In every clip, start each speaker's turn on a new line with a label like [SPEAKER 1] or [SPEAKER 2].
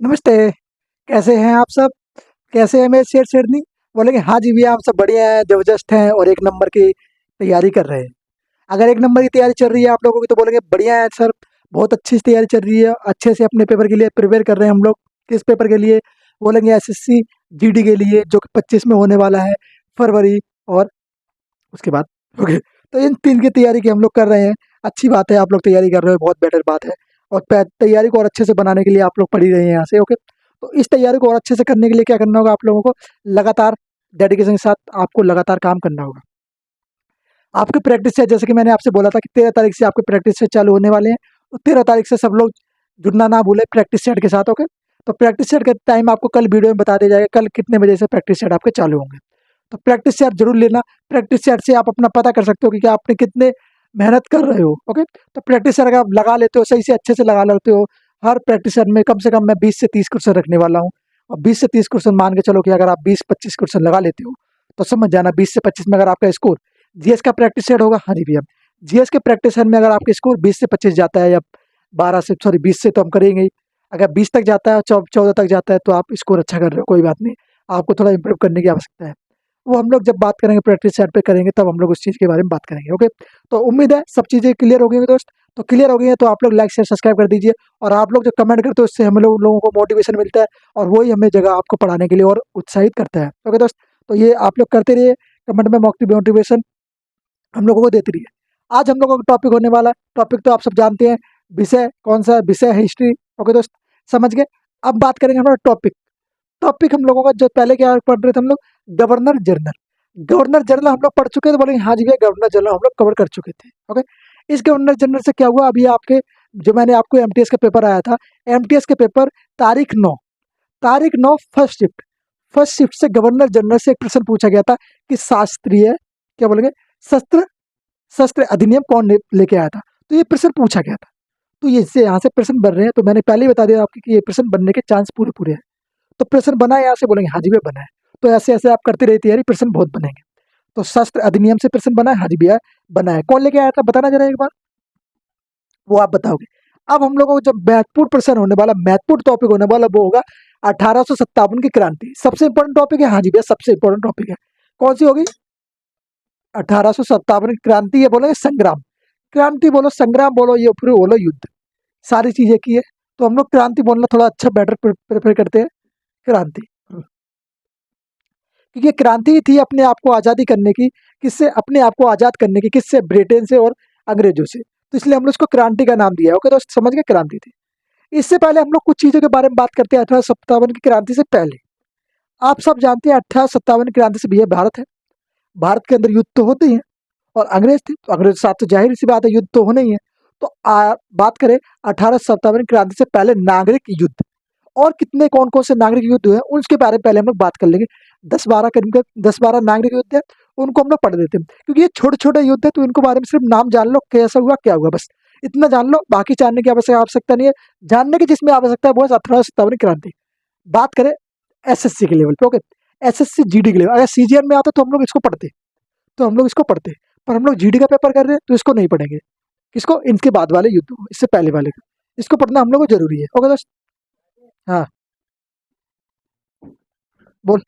[SPEAKER 1] नमस्ते। कैसे हैं आप सब? कैसे हैं मेरे शेरनी? बोलेंगे हाँ जी भैया, हम सब बढ़िया हैं, जबरदस्त हैं और एक नंबर की तैयारी कर रहे हैं। अगर एक नंबर की तैयारी चल रही है आप लोगों की तो बोलेंगे बढ़िया है सर, बहुत अच्छी तैयारी चल रही है, अच्छे से अपने पेपर के लिए प्रिपेयर कर रहे हैं हम लोग। किस पेपर के लिए? बोलेंगे एसएससी जीडी के लिए, जो कि 25 में होने वाला है, फरवरी और उसके बाद। ओके, तो इन 3 की तैयारी की हम लोग कर रहे हैं। अच्छी बात है, आप लोग तैयारी कर रहे हो, बहुत बेटर बात है। और तैयारी को और अच्छे से बनाने के लिए आप लोग पढ़ ही रहे हैं यहाँ से। ओके, तो इस तैयारी को और अच्छे से करने के लिए क्या करना होगा आप लोगों को? लगातार डेडिकेशन के साथ आपको लगातार काम करना होगा। आपकी प्रैक्टिस सेट, जैसे कि मैंने आपसे बोला था कि 13 तारीख से आपके प्रैक्टिस सेट चालू होने वाले हैं, तो 13 तारीख से सब लोग जुड़ना ना भूलें प्रैक्टिस सेट के साथ। ओके, तो प्रैक्टिस सेट का टाइम आपको कल वीडियो में बता दिया जाएगा, कल कितने बजे से प्रैक्टिस सेट आपके चालू होंगे। तो प्रैक्टिस सेट जरूर लेना। प्रैक्टिस सेट से आप अपना पता कर सकते हो कि आपने कितने मेहनत कर रहे हो। ओके, तो प्रैक्टिस सेट अगर आप लगा लेते हो, सही से अच्छे से लगा लेते हो, हर प्रैक्टिस सेट में कम से कम मैं 20 से 30 क्वेश्चन रखने वाला हूँ। और 20 से 30 क्वेश्चन मान के चलो कि अगर आप 20-25 क्वेश्चन लगा लेते हो, तो समझ जाना 20 से 25 में अगर आपका स्कोर, जीएस का प्रैक्टिस सेट होगा। हाँ जी भैया, जीएस के प्रैक्टिस सेट में अगर आपका स्कोर 20 से 25 जाता है, या 12 से, सॉरी 20 से तो हम करेंगे ही, अगर 20 तक जाता है, 14 तक जाता है, तो आप स्कोर अच्छा कर रहे हो, कोई बात नहीं। आपको थोड़ा इंप्रूव करने की आवश्यकता है। वो हम लोग जब बात करेंगे प्रैक्टिस सेट पे करेंगे, तब हम लोग उस चीज़ के बारे में बात करेंगे। ओके, तो उम्मीद है सब चीज़ें क्लियर हो गई हैं दोस्त। तो क्लियर हो गई है तो आप लोग लाइक शेयर सब्सक्राइब कर दीजिए। और आप लोग जो कमेंट करते हो, उससे हम लोगों को मोटिवेशन मिलता है, और वही हमें जगह आपको पढ़ाने के लिए और उत्साहित करता है। ओके दोस्त, तो ये आप लोग करते रहिए, कमेंट में मोटिवेशन हम लोगों को देती रही है। आज हम लोगों का टॉपिक होने वाला है, टॉपिक तो आप सब जानते हैं, विषय कौन सा विषय है? हिस्ट्री। ओके दोस्त, समझ गए। अब बात करेंगे हमारा टॉपिक। टॉपिक हम लोगों का जो पहले क्या पढ़ रहे थे हम लोग, गवर्नर जनरल। गवर्नर जनरल हम लोग पढ़ चुके थे, बोलेंगे हाँ जी भैया गवर्नर जनरल हम लोग कवर कर चुके थे। ओके, इस गवर्नर जनरल से क्या हुआ, अभी आपके जो मैंने आपको एमटीएस का पेपर आया था, एमटीएस के पेपर तारीख 9, तारीख 9 फर्स्ट शिफ्ट से गवर्नर जनरल से एक प्रश्न पूछा गया था कि शास्त्रीय, क्या बोलेंगे, शस्त्र शस्त्र अधिनियम कौन लेके आया था? तो ये प्रश्न पूछा गया था। तो ये इससे यहाँ से प्रश्न बन रहे हैं, तो मैंने पहले ही बता दिया आपको कि ये प्रश्न बनने के चांस पूरे पूरे हैं। तो प्रश्न बना है, यहाँ से बोलेंगे हाँ जी भैया बना है। तो ऐसे ऐसे आप करते रहिए तैयारी, प्रश्न बहुत बनेंगे। तो शस्त्र अधिनियम से प्रश्न बना है, हाँ जी भैया बना है। कौन लेके आया था बताना जरा एक बार, वो आप बताओगे। अब हम लोगों को जो महत्वपूर्ण प्रश्न होने वाला, महत्वपूर्ण टॉपिक होने वाला, वो होगा 1857 की क्रांति। सबसे इंपॉर्टेंट टॉपिक है, हाँ जी भैया सबसे इंपॉर्टेंट टॉपिक है। कौन सी होगी? 1857 की क्रांति है, बोलो संग्राम। क्रांति बोलो, संग्राम बोलो, ये फिर बोलो युद्ध, सारी चीजें की है। तो हम लोग क्रांति बोलना थोड़ा अच्छा बेटर प्रेफर करते हैं, क्रांति। क्योंकि ये क्रांति ही थी अपने आप को आज़ादी करने की। किससे? अपने आप को आज़ाद करने की। किससे? ब्रिटेन से और अंग्रेजों से। तो इसलिए हम लोग इसको क्रांति का नाम दिया है। ओके दोस्त, समझ गए, क्रांति थी। इससे पहले हम लोग कुछ चीज़ों के बारे में बात करते हैं। 1857 की क्रांति से पहले आप सब जानते हैं, 1857 की क्रांति से भैया भारत है, भारत के अंदर युद्ध तो होते ही हैं। और अंग्रेज थे, तो अंग्रेज के साथ तो जाहिर सी बात है युद्ध तो होना ही है। तो बात करें 1857 की क्रांति से पहले नागरिक युद्ध, और कितने कौन कौन से नागरिक युद्ध हुए उसके बारे में पहले हम लोग बात कर लेंगे। 10-12 करीब 10-12 नागरिक युद्ध है, उनको हम लोग पढ़ देते हैं। क्योंकि ये छोटे छोटे युद्ध है, तो इनको बारे में सिर्फ नाम जान लो, कैसा हुआ क्या हुआ, बस इतना जान लो। बाकी जानने की आवश्यकता नहीं है। जानने की जिसमें आवश्यकता है वो है 1857 की क्रांति। बात करें एसएससी के लेवल पे। ओके, एसएससी जीडी के लेवल, अगर सीजीएल में आता तो हम लोग इसको पढ़ते, तो हम लोग इसको पढ़ते। पर हम लोग जीडी का पेपर कर रहे हैं तो इसको नहीं पढ़ेंगे। किसको? इनके बाद वाले युद्ध को, इससे पहले वाले को। इसको पढ़ना हम लोग को जरूरी है। ओके दोस्त, हाँ बोल।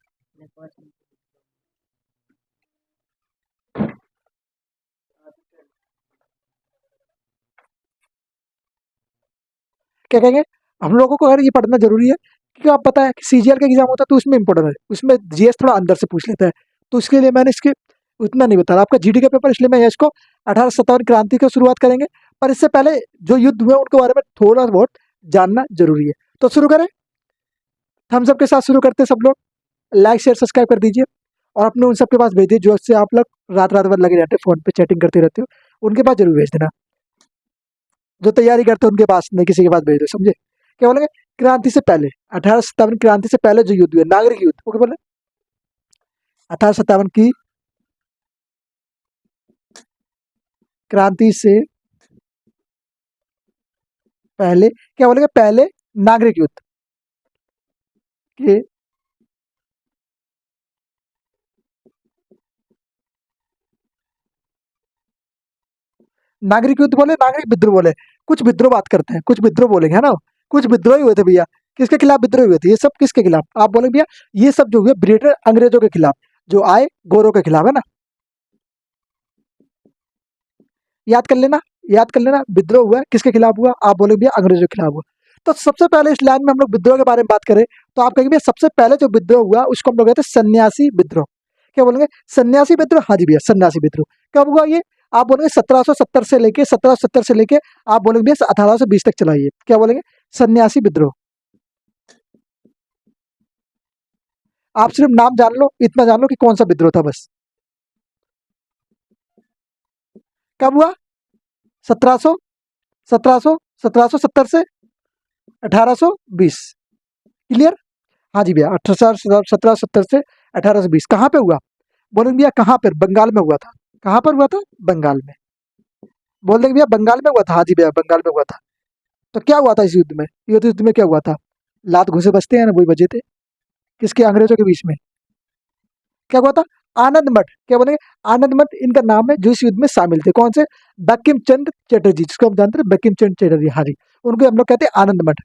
[SPEAKER 1] क्या कहेंगे? हम लोगों को अगर ये पढ़ना जरूरी है, क्योंकि आप पता है कि सीजीएल का एग्जाम होता है तो उसमें इंपॉर्टेंट है, उसमें जीएस थोड़ा अंदर से पूछ लेता है। तो इसके लिए मैंने इसके उतना नहीं बता रहा, आपका जीडी का पेपर, इसलिए मैं इसको 1857 क्रांति की शुरुआत करेंगे। पर इससे पहले जो युद्ध हुए उनके बारे में थोड़ा बहुत जानना जरूरी है। तो शुरू करें, थम्स अप के साथ शुरू करते हैं सब लोग। लाइक शेयर सब्सक्राइब कर दीजिए, और अपने उन सबके पास भेज दीजिए जो उससे आप लोग रात रात भर लगे रहते हैं, फोन पे चैटिंग करते रहते हो, उनके पास जरूर भेज देना। जो तैयारी करते हैं उनके पास नहीं, किसी के पास भेज दो, समझे? क्या बोलेंगे? क्रांति से पहले, 1857 क्रांति से पहले जो युद्ध हुए, नागरिक युद्ध, ओके बोले, 1857 की क्रांति से पहले, क्या बोलेंगे, पहले नागरिक युद्ध के, नागरिक युद्ध बोले, नागरिक विद्रोह बोले, कुछ विद्रोह बात करते हैं, कुछ विद्रोह बोलेंगे, है ना? कुछ विद्रोह ही हुए थे भैया। किसके खिलाफ विद्रोह हुए थे? ये सब किसके खिलाफ? आप बोलेंगे भैया ये सब जो हुए ब्रिटिश अंग्रेजों के खिलाफ, जो आए गोरों के खिलाफ, है ना? याद कर लेना, याद कर लेना, विद्रोह हुआ किसके खिलाफ हुआ? आप बोलेंगे भैया अंग्रेजों के खिलाफ हुआ। तो सबसे पहले इस लाइन में हम लोग विद्रोह के बारे में बात करें तो आप कहेंगे भैया सबसे पहले जो विद्रोह हुआ उसको हम लोग कहते हैं सन्यासी विद्रोह। क्या बोलेंगे? सन्यासी विद्रोह। हाँ जी भैया, सन्यासी विद्रोह। कब हुआ ये? आप बोलेंगे 1770 से लेके 1770 से लेके आप बोलेंगे भैया 1820 तक चला ये। क्या बोलेंगे? सन्यासी विद्रोह। आप सिर्फ नाम जान लो, इतना जान लो कि कौन सा विद्रोह था बस। कब हुआ? 1700 1700 1770 से 1820। क्लियर? हाँ जी भैया, 1770 से 1820 कहाँ पे हुआ? बोलेंगे भैया कहाँ पर? बंगाल में हुआ था। कहाँ पर हुआ था? बंगाल में। बोल देंगे भैया बंगाल में हुआ था। हाँ जी भैया, बंगाल में हुआ था। तो क्या हुआ था इस युद्ध में? युद्ध में क्या हुआ था? लात घुसे बजते हैं ना, वही बजे थे। किसके? अंग्रेजों के बीच में। क्या हुआ था? आनंद मठ। क्या बोलेंगे? आनंद मठ इनका नाम है जो इस युद्ध में शामिल थे। कौन से? बंकिम चंद्र चटर्जी, जिसको हम जानते हैं बंकिम चंद्र चटर्जी। हाँ जी, उनको हम लोग कहते हैं आनंद मठ।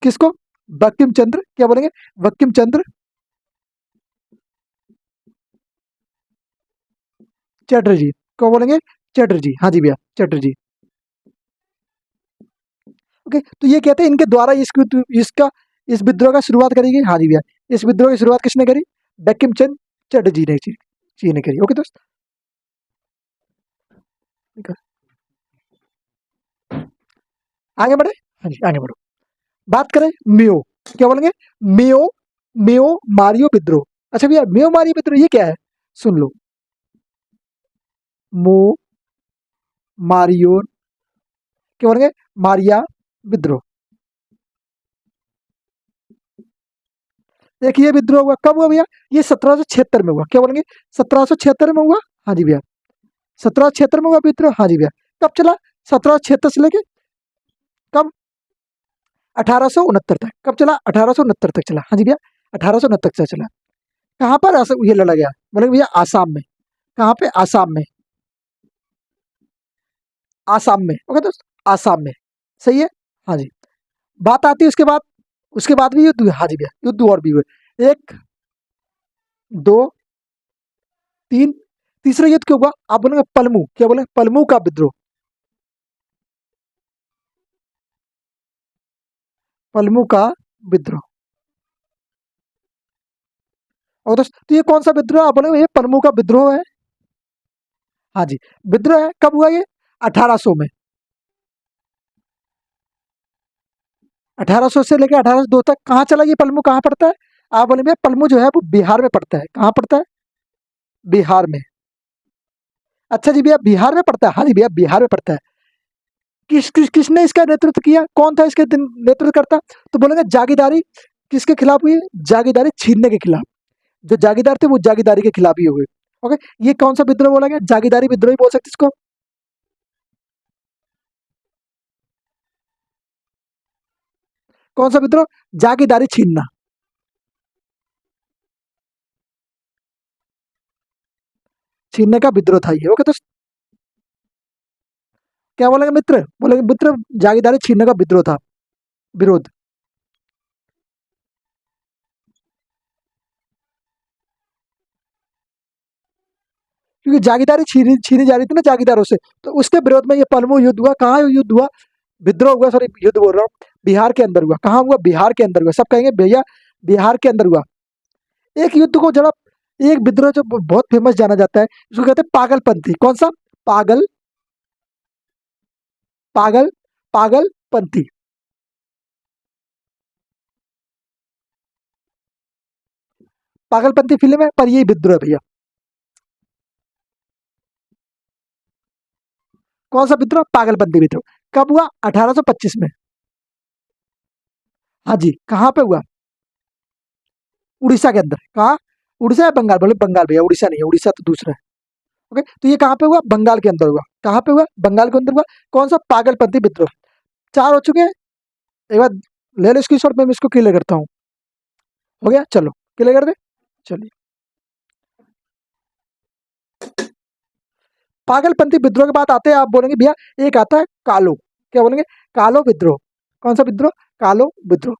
[SPEAKER 1] किसको? बंकिम चंद्र, क्या बोलेंगे? बंकिम चंद्र चटर्जी। क्या बोलेंगे? चटर्जी। हाँ जी भैया, चटर्जी। ओके, तो ये कहते हैं इनके द्वारा इसका इस विद्रोह का शुरुआत करी गई। हाँ जी भैया, इस विद्रोह की शुरुआत किसने करी? बंकिम चंद्र चटर्जी ने जी ने करी। ओके दोस्त, आगे बढ़े। हाँ जी, आगे बढ़ो। बात करें मियो। क्या बोलेंगे? मियो, मियो मारियो विद्रोह। अच्छा भैया, मियो मारियो विद्रोह ये क्या है? सुन लो। मो मारियो, क्या बोलेंगे? मारिया विद्रोह। एक ये विद्रोह हुआ, कब हुआ भैया? ये 1776 में हुआ। क्या बोलेंगे? 1776 में हुआ। हाँ जी भैया, 1776 में हुआ विद्रोह। हाँ जी भैया। कब चला? 1776 से लेके कब? 1869 तक। कब चला? 1869 तक चला। हाँ जी भैया, 1869 तक चला। कहाँ पर ये लड़ा गया? बोलेंगे भैया आसाम में। कहाँ पे? आसाम में। आसाम में। ओके दोस्त, आसाम में। सही है। हाँ जी। बात आती है उसके बाद भी युद्ध हुए। हाँ जी भैया, युद्ध और भी हुए। एक, दो, तीन, तीसरा युद्ध क्यों हुआ? आप बोलेंगे पलमू। क्या बोले? पलमू का विद्रोह। पलमू का विद्रोह। और दोस्त, तो ये कौन सा विद्रोह? आप बोलेंगे ये पलमू का विद्रोह है। हाँ जी, विद्रोह है। कब हुआ ये? 1800 में। 1800 से लेकर 1802 तक। कहाँ चला ये पलमू? कहाँ पड़ता है? आप बोलेंगे पलमू जो है वो बिहार में पड़ता है। कहाँ पड़ता है? बिहार में। अच्छा जी भैया, बिहार में पड़ता है। हाँ जी भैया, बिहार में पड़ता है। किसने इसका नेतृत्व किया? कौन था इसके नेतृत्व करता? तो बोलेंगे जागीरदारी। किसके खिलाफ हुई? जागीरदारी छीनने के खिलाफ। जो जागीरदार थे वो जागीरदारी के खिलाफ ही हुए। ओके, ये कौन सा विद्रोह बोला गया? जागीरदारी विद्रोह ही बोल सकते इसको। कौन सा विद्रोह? जागीरदारी छीनना, छीनने का विद्रोह था ये। ओके, तो क्या बोलेंगे मित्र? बोलेंगे मित्र जागीरदारी छीनने का विद्रोह था, विरोध। क्योंकि जागीरदारी छीनी छीनी जा रही थी ना जागीरदारों से, तो उसके विरोध में ये पलमू युद्ध हुआ। कहाँ युद्ध हुआ? विद्रोह हुआ, सॉरी युद्ध बोल रहा हूँ। बिहार के अंदर हुआ। कहाँ हुआ? बिहार के अंदर हुआ। सब कहेंगे भैया बिहार के अंदर हुआ। एक युद्ध को जरा, एक विद्रोह जो बहुत फेमस जाना जाता है, उसको कहते हैं पागलपंथी। कौन सा? पागल, पागल, पागलपंथी। पागलपंथी फिल्म है पर ये विद्रोह है भैया। कौन सा विद्रोह? पागलपंथी विद्रोह। कब हुआ? 1825 में। हाँ जी, कहाँ पे हुआ? उड़ीसा के अंदर। कहाँ? उड़ीसा या बंगाल? बोले बंगाल भैया, उड़ीसा नहीं है, उड़ीसा तो दूसरा है। ओके, तो ये कहाँ पे हुआ? बंगाल के अंदर हुआ। कहाँ पे हुआ? बंगाल के अंदर हुआ। कौन सा? पागलपंथी विद्रोह। चार हो चुके हैं। एक बार ले लो स्क्रीनशॉट में, मैं इसको क्लियर करता हूँ। हो गया? चलो क्लियर कर दे। चलिए, पागलपंथी विद्रोह के बाद आते हैं, आप बोलेंगे भैया एक आता है कालो। क्या बोलेंगे? कालो विद्रोह। कौन सा विद्रोह? कालो विद्रोह।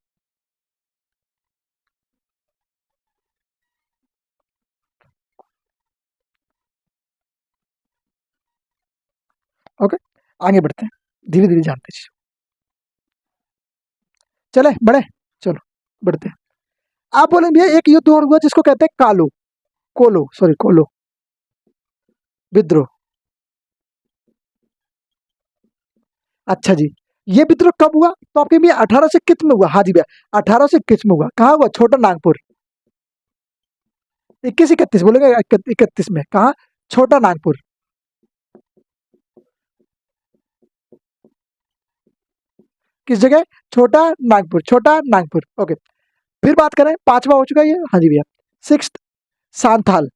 [SPEAKER 1] ओके, आगे बढ़ते हैं, धीरे धीरे जानते हैं। चले बढ़े, चलो बढ़ते हैं। आप बोले भैया एक युद्ध और हुआ जिसको कहते हैं कालो कोलो सॉरी कोलो विद्रोह। अच्छा जी, ये विद्रोह कब हुआ? तो आपके भैया 1821 में हुआ। हाँ जी भैया, 1821 में हुआ। कहाँ हुआ? छोटा नागपुर। 2131 बोलेंगे, 31 में कहा? छोटा नागपुर। किस जगह? छोटा नागपुर, छोटा नागपुर। ओके, फिर बात करें, पांचवा हो चुका है ये। हाँ जी भैया, सिक्स्थ संथाल।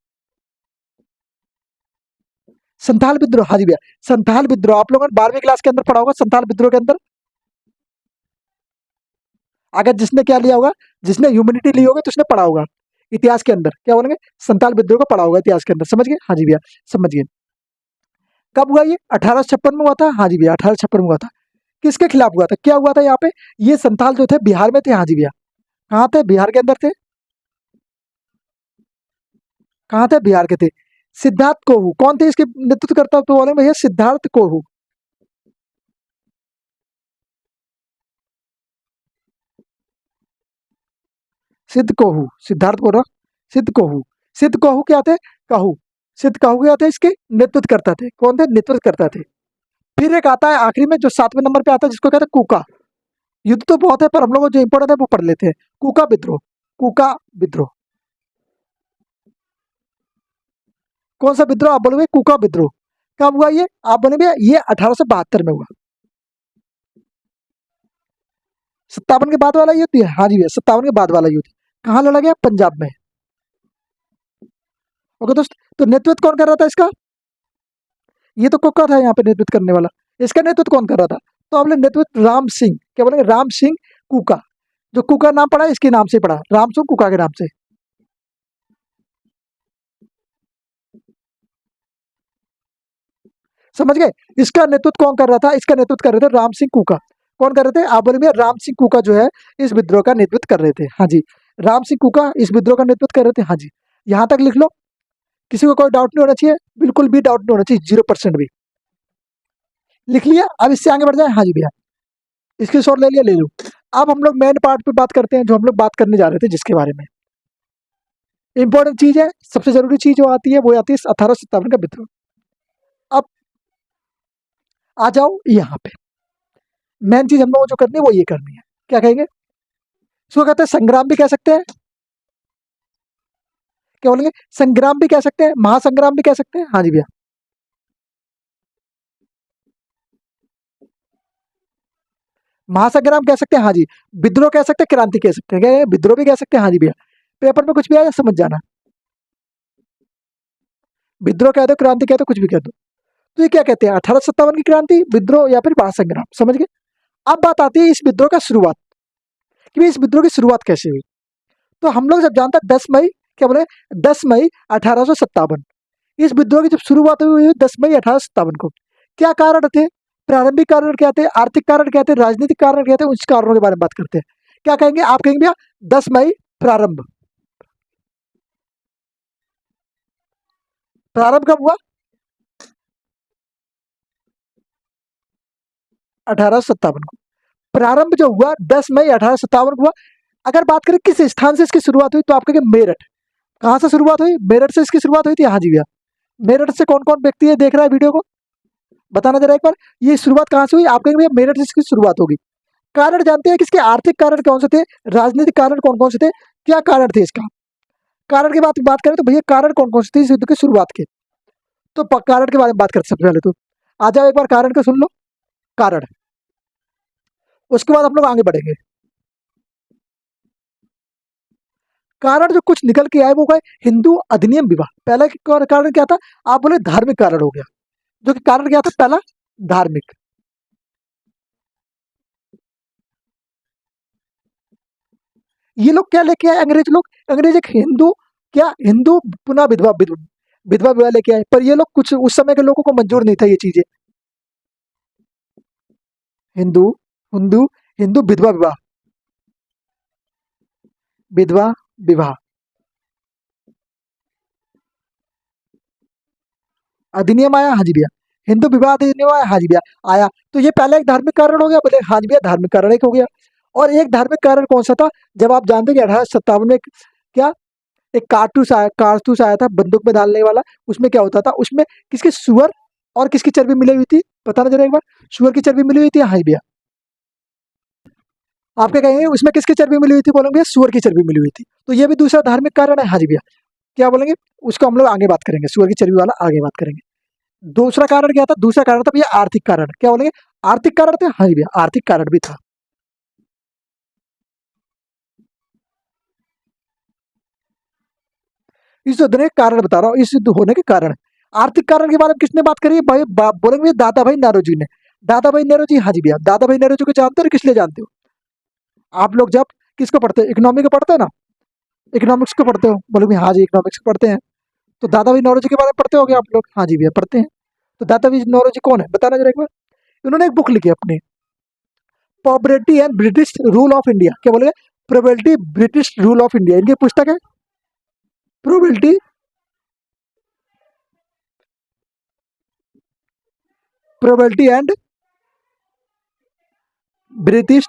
[SPEAKER 1] संथाल विद्रोह। हाँ जी भैया, संथाल विद्रोह आप लोगों ने 12वीं क्लास के अंदर पढ़ा होगा। संथाल विद्रोह के अंदर अगर जिसने क्या लिया होगा, जिसने ह्यूमैनिटी ली होगी तो उसने पढ़ा होगा इतिहास के अंदर। क्या बोलेंगे? संथाल विद्रोह को पढ़ा होगा इतिहास के अंदर। समझ गए? हाँ जी भैया, समझ गए। कब हुआ ये? 1856 में हुआ था। हाँ जी भैया, 1856 में हुआ था। किसके खिलाफ हुआ था? क्या हुआ था यहाँ पे? ये संथाल जो थे बिहार में थे। हाँ जी भैया, कहाँ थे? बिहार के अंदर थे। कहाँ थे? बिहार के थे। सिद्धार्थ कोहू कौन थे इसके नेतृत्व करता? तो बोले भैया सिद्धार्थ कोहू। सिद्ध कोहू, सिद्धार्थ बोल रहा हूं, सिद्ध कोहू। सिद्ध कोहू क्या थे? कहू। सिद्ध कहू क्या थे? इसके नेतृत्व करता थे। कौन थे? नेतृत्व करता थे। फिर एक आता है आखिरी में जो 7वें नंबर पे आता है, जिसको कहते हैं कुका। युद्ध तो बहुत है पर हम लोग जो इंपोर्टेंट है वो पढ़ लेते हैं। कुका विद्रोह। कुका विद्रोह। कौन सा विद्रोह? आप बोलोगे कुका विद्रोह। कब हुआ ये? आप बोलेंगे ये 1872 में हुआ। 57 के बाद वाला युद्ध है। हाँ जी भैया, 57 के बाद वाला युद्ध। कहाँ लड़ा गया? पंजाब में। ओके दोस्त, तो नेतृत्व कौन कर रहा था इसका? ये तो कुका था यहाँ पे नेतृत्व करने वाला। इसका नेतृत्व कौन कर रहा था? तो आपने नेतृत्व राम सिंह, क्या बोलेंगे? राम सिंह कुका। जो कुका नाम पड़ा इसके नाम से पड़ा, राम सिंह कुका के नाम से। समझ गए? इसका नेतृत्व कौन कर रहा था? इसका नेतृत्व कर रहे थे राम सिंह कुका। कौन कर रहे थे? आप बोले भैया राम सिंह कुका जो है इस विद्रोह का नेतृत्व कर रहे थे। हाँ जी, राम सिंह कुका इस विद्रोह का नेतृत्व कर रहे थे। हाँ जी, यहाँ तक लिख लो। किसी को कोई डाउट नहीं होना चाहिए, बिल्कुल भी डाउट नहीं होना चाहिए, 0% भी। लिख लिया? अब इससे आगे बढ़ जाए। हाँ जी भैया, इसके शॉट ले लिया, ले लो। अब हम लोग मेन पार्ट पे बात करते हैं, जो हम लोग बात करने जा रहे थे, जिसके बारे में इंपॉर्टेंट चीज है, सबसे जरूरी चीज जो आती है वो आती है 1857 का विद्रोह। अब आ जाओ यहाँ पे, मेन चीज हम लोगों को जो करनी है वो ये करनी है। क्या कहेंगे? इसको कहते हैं संग्राम भी कह सकते हैं। क्या बोलेंगे? संग्राम भी कह सकते हैं, महासंग्राम भी कह सकते हैं। हाँ जी भैया, महासंग्राम कह सकते हैं। हाँ जी, विद्रोह कह सकते हैं, क्रांति कह सकते हैं। क्या है? विद्रोह भी कह सकते हैं। हाँ जी भैया, पेपर में कुछ भी आया समझ जाना। विद्रोह कह दो, क्रांति कह दो, कुछ भी कह दो। तो ये क्या कहते हैं? 1857 की क्रांति, विद्रोह या फिर महासंग्राम। समझ गए? अब बात आती है इस विद्रोह का शुरुआत, कि भाई इस विद्रोह की शुरुआत कैसे हुई। तो हम लोग जब जानते हैं 10 मई, क्या बोले, 10 मई 1857, इस विद्रोह की जब शुरुआत हुई 10 मई 1857 को। क्या कारण थे? प्रारंभिक कारण क्या थे? आर्थिक कारण क्या थे? राजनीतिक कारण क्या थे? उस कारणों के बारे में बात करते हैं। क्या कहेंगे? आप कहेंगे भैया 10 मई प्रारंभ। प्रारंभ कब हुआ? 1857 को। प्रारंभ जो हुआ 10 मई 1857 को हुआ। अगर बात करें किस स्थान से इसकी शुरुआत हुई, तो आप कहेंगे मेरठ। कहाँ से शुरुआत हुई? मेरठ से इसकी शुरुआत हुई थी। हाँ जी भैया, मेरठ से कौन कौन व्यक्ति है देख रहा है वीडियो को? बताना जरा एक बार, ये शुरुआत कहाँ से हुई? आप कहेंगे भैया मेरठ से इसकी शुरुआत होगी। कारण जानते हैं कि इसके आर्थिक कारण कौन से थे? राजनीतिक कारण कौन कौन से थे? क्या कारण थे इसका? कारण की बात करें तो भैया कारण कौन कौन से थे इस युद्ध की शुरुआत के? तो कारण के बारे में बात करते सबसे पहले तो आ जाओ एक बार कारण का सुन लो। कारण, उसके बाद हम लोग आगे बढ़ेंगे। कारण जो कुछ निकल के आए वो गए हिंदू अधिनियम विवाह। पहला कारण क्या था? आप बोले धार्मिक कारण हो गया। जो कि कारण क्या था? पहला धार्मिक। ये लोग क्या लेके आए अंग्रेज लोग? अंग्रेज एक हिंदू, क्या हिंदू पुनः विधवा विधवा विवाह लेके आए। पर ये लोग कुछ उस समय के लोगों को मंजूर नहीं था ये चीजें। हिंदू हिंदू हिंदू विधवा विवाह। विधवा विवाह। अधिनियम आया, हाँ जी भैया। हिंदू विवाह अधिनियम आया, हाँ जी भैया आया। तो ये पहला एक धार्मिक कारण हो गया, बोले हाँ जी भैया धार्मिक कारण एक हो गया। और एक धार्मिक कारण कौन सा था, जब आप जानते हैं कि 1857 में क्या एक कारतूस आया था बंदूक में डालने वाला। उसमें क्या होता था, उसमें किसके सुअर और किसकी चर्बी मिली हुई थी, बताना जरा एक बार। सुअर की चर्बी मिली हुई थी, हाँ जी भैया। आप क्या कहेंगे, उसमें किसकी चर्बी मिली हुई थी, बोलेंगे सुअर की चर्बी मिली हुई थी। तो ये भी दूसरा धार्मिक कारण है, हाँ जी भैया। क्या बोलेंगे, उसको हम लोग आगे बात करेंगे, सुअर की चर्बी वाला आगे बात करेंगे। दूसरा कारण क्या था, दूसरा कारण था भैया आर्थिक कारण। क्या बोलेंगे, आर्थिक कारण थे, हाँ जी भैया आर्थिक कारण भी था। इस युद्ध ने कारण बता रहा हूँ, इस युद्ध होने के कारण। आर्थिक कारण के बारे में किसने बात करी है भाई, बोलेंगे भैया दादा भाई नेहरू ने। दादा भाई नेहरू जी, हाँ जी भैया दादा भाई नेहरू जी को जानते हो और किस लिए जानते हो। आप लोग जब किसको पढ़ते हो, इकोनॉमी को पढ़ते हो ना, इकोनॉमिक्स को पढ़ते हो, बोले भैया हाँ जी इकोनॉमिक्स को पढ़ते हैं। तो दादा भाई नौरोजी के बारे में पढ़ते होगे आप लोग, हाँ जी भैया पढ़ते हैं। तो दादा भाई नौरोजी कौन है, बताना जरा एक बार। इन्होंने एक बुक लिखी है अपनी, poverty and British rule of India. क्या बोलेंगे, probability British rule of India, इनकी पुस्तक है। Probability probability and British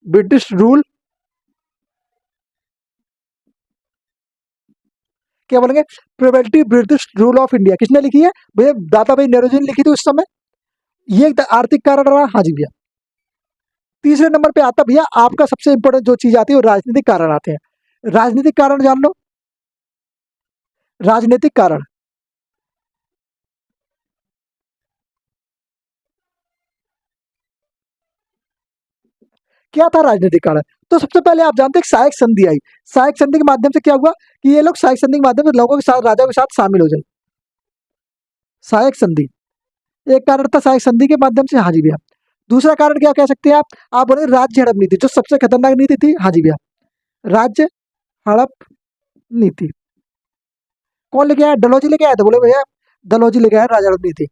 [SPEAKER 1] British rule. क्या बोलेंगे, probability British rule of India किसने लिखी है, भैया दादा भाई नेहरू जी ने लिखी थी उस समय। ये एक आर्थिक कारण रहा, हाँ जी भैया। तीसरे नंबर पे आता भैया आपका सबसे इंपॉर्टेंट जो चीज आती है, वो राजनीतिक कारण आते हैं। राजनीतिक कारण जान लो, राजनीतिक कारण। क्या था राजनीतिक कारण, तो सबसे पहले आप जानते हैं कि सहायक संधि आई। सहायक संधि के माध्यम से क्या हुआ, कि ये लोग सहायक संधि के माध्यम से लोगों के साथ, राजाओं के साथ शामिल हो जाए। सहायक संधि एक कारण था, सहायक संधि के माध्यम से, हाँ जी भैया। दूसरा कारण क्या कह सकते हैं आप बोले राज्य हड़प नीति, जो सबसे खतरनाक नीति थी, हाँ जी भैया राज्य हड़प नीति। कौन लेके आया, डलहौजी लेके आया था, बोले भैया डलहौजी लेके आया राज्य हड़प नीति।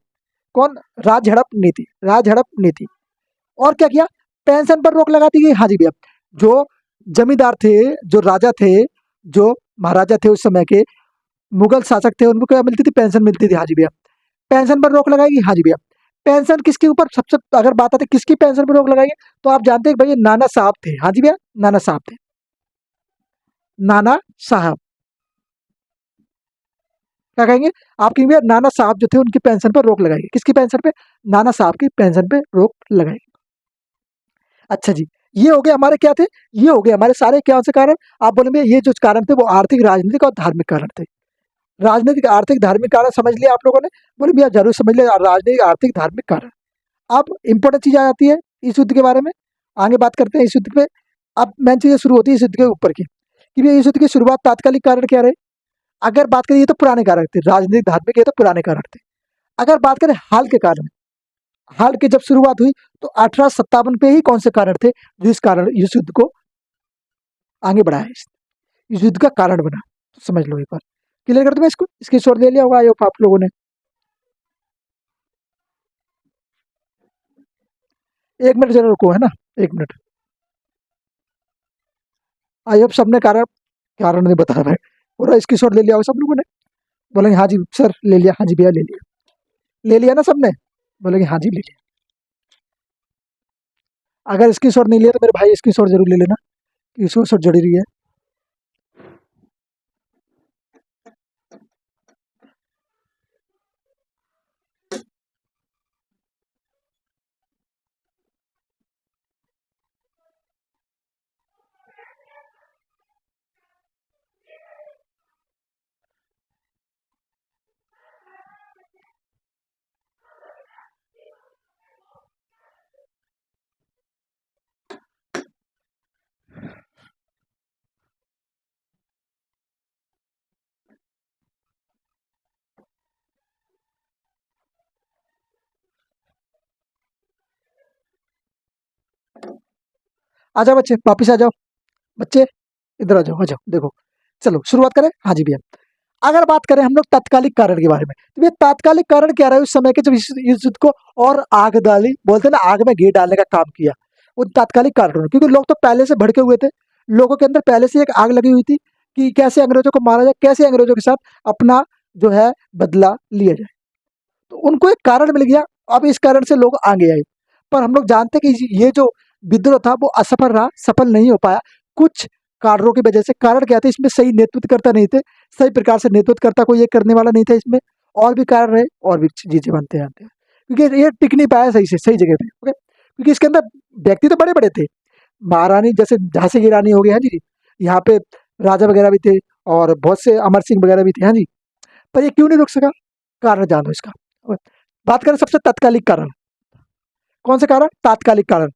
[SPEAKER 1] कौन, राज्य हड़प नीति, राज्य हड़प नीति। और क्या किया, पेंशन पर रोक लगा दी गई, हाँ जी भैया। जो जमींदार थे, जो राजा थे, जो महाराजा थे उस समय के, मुगल शासक थे, उनको क्या मिलती थी, पेंशन मिलती थी, हाँ जी भैया। पेंशन पर रोक लगाएगी, हाँ जी भैया। पेंशन किसके ऊपर, सबसे अगर बात आती है किसकी पेंशन पर रोक लगाएगी, तो आप जानते हैं कि भैया नाना साहब थे, हाँ जी भैया नाना साहब थे। नाना साहब, क्या कहेंगे, आप कहेंगे भैया नाना साहब जो थे उनकी पेंशन पर रोक लगाएगी, किसकी पेंशन पे, नाना साहब की पेंशन पे रोक लगाएगी। अच्छा जी, ये हो गए हमारे क्या थे, ये हो गए हमारे सारे क्या से कारण। आप बोलेंगे ये जो कारण थे वो आर्थिक राजनीतिक और धार्मिक कारण थे। राजनीतिक आर्थिक धार्मिक कारण समझ लिया आप लोगों ने, बोले भैया जरूर समझ लिया, राजनीतिक आर्थिक धार्मिक कारण। अब इंपॉर्टेंट चीज आ जाती है इस युद्ध के बारे में, आगे बात करते हैं इस युद्ध पे। अब मेन चीजें शुरू होती है इस युद्ध के ऊपर की, कि भैया इस युद्ध की शुरुआत तात्कालिक कारण क्या रहे। अगर बात करें, ये तो पुराने कारण थे, राजनीतिक धार्मिक ये तो पुराने कारण थे। अगर बात करें हाल के कारण, हाल की जब शुरुआत हुई, तो 1857 पे ही कौन से कारण थे जो इस कारण इस युद्ध को आगे बढ़ाया, इस युद्ध का कारण बना। तो समझ लो एक बार, क्लियर कर दूं मैं इसको, इसकी शोर ले लिया होगा आई होप आप लोगों ने। 1 मिनट जरा रुको, है ना, 1 मिनट। आई होप सबने कारण कारण नहीं बता रहा है, पूरा इसकी शोर ले लिया होगा सब लोगों ने। बोलेंगे हाँ जी सर ले लिया, हाँ जी भैया ले लिया, ले लिया ना सबने, बोलेंगे हाँ जी ले लिया। अगर इसकी शोर नहीं लिया तो मेरे भाई इसकी शोर जरूर ले लेना, इसकी शोर जरूरी है। आ जाओ बच्चे, वापिस आ जाओ बच्चे, इधर आ जाओ, देखो। चलो शुरुआत करें, हाँ जी भैया। अगर बात करें हम लोग तात्कालिक कारण के बारे में, तो ये तात्कालिक कारण क्या रहा है उस समय के, जब इस युद्ध को और आग डाली, बोलते हैं ना आग में घी डालने का काम किया, उन तात्कालिक कारणों, क्योंकि लोग तो पहले से भड़के हुए थे, लोगों के अंदर पहले से एक आग लगी हुई थी कि कैसे अंग्रेजों को मारा जाए, कैसे अंग्रेजों के साथ अपना जो है बदला लिया जाए। तो उनको एक कारण मिल गया, अब इस कारण से लोग आगे आए। पर हम लोग जानते हैं कि ये जो विद्रोह था वो असफल रहा, सफल नहीं हो पाया, कुछ कारणों की वजह से। कारण क्या थे इसमें? सही नेतृत्वकर्ता नहीं थे, सही प्रकार से नेतृत्वकर्ता कोई ये करने वाला नहीं था इसमें, और भी कारण रहे, और भी चीजें बनते जाते हैं, क्योंकि ये टिक नहीं पाया सही से सही जगह पे। ओके, क्योंकि इसके अंदर व्यक्ति तो बड़े बड़े थे, महारानी जैसे झांसी की रानी हो गई, हाँ जी, यहाँ पे राजा वगैरह भी थे, और बहुत से अमर सिंह वगैरह भी थे, हाँ जी। पर ये क्यों नहीं रुक सका? कारण जानो इसका। बात करें सबसे तात्कालिक कारण, कौन सा कारण? तात्कालिक कारण।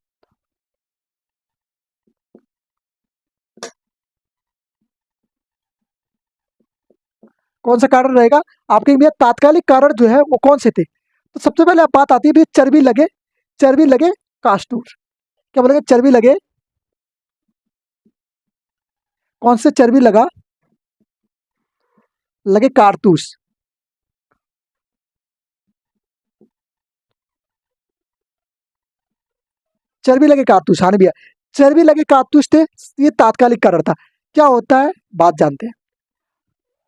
[SPEAKER 1] कौन सा कारण रहेगा आपके? भैया तात्कालिक कारण जो है वो कौन से थे? तो सबसे पहले अब बात आती है भैया, चर्बी लगे, चर्बी लगे कास्टूर। क्या बोलेंगे? चर्बी लगे, कौन से चर्बी लगा? लगे कारतूस। चर्बी लगे कारतूस, हाँ भैया, चर्बी लगे कारतूस थे, ये तात्कालिक कारण था। क्या होता है बात जानते हैं।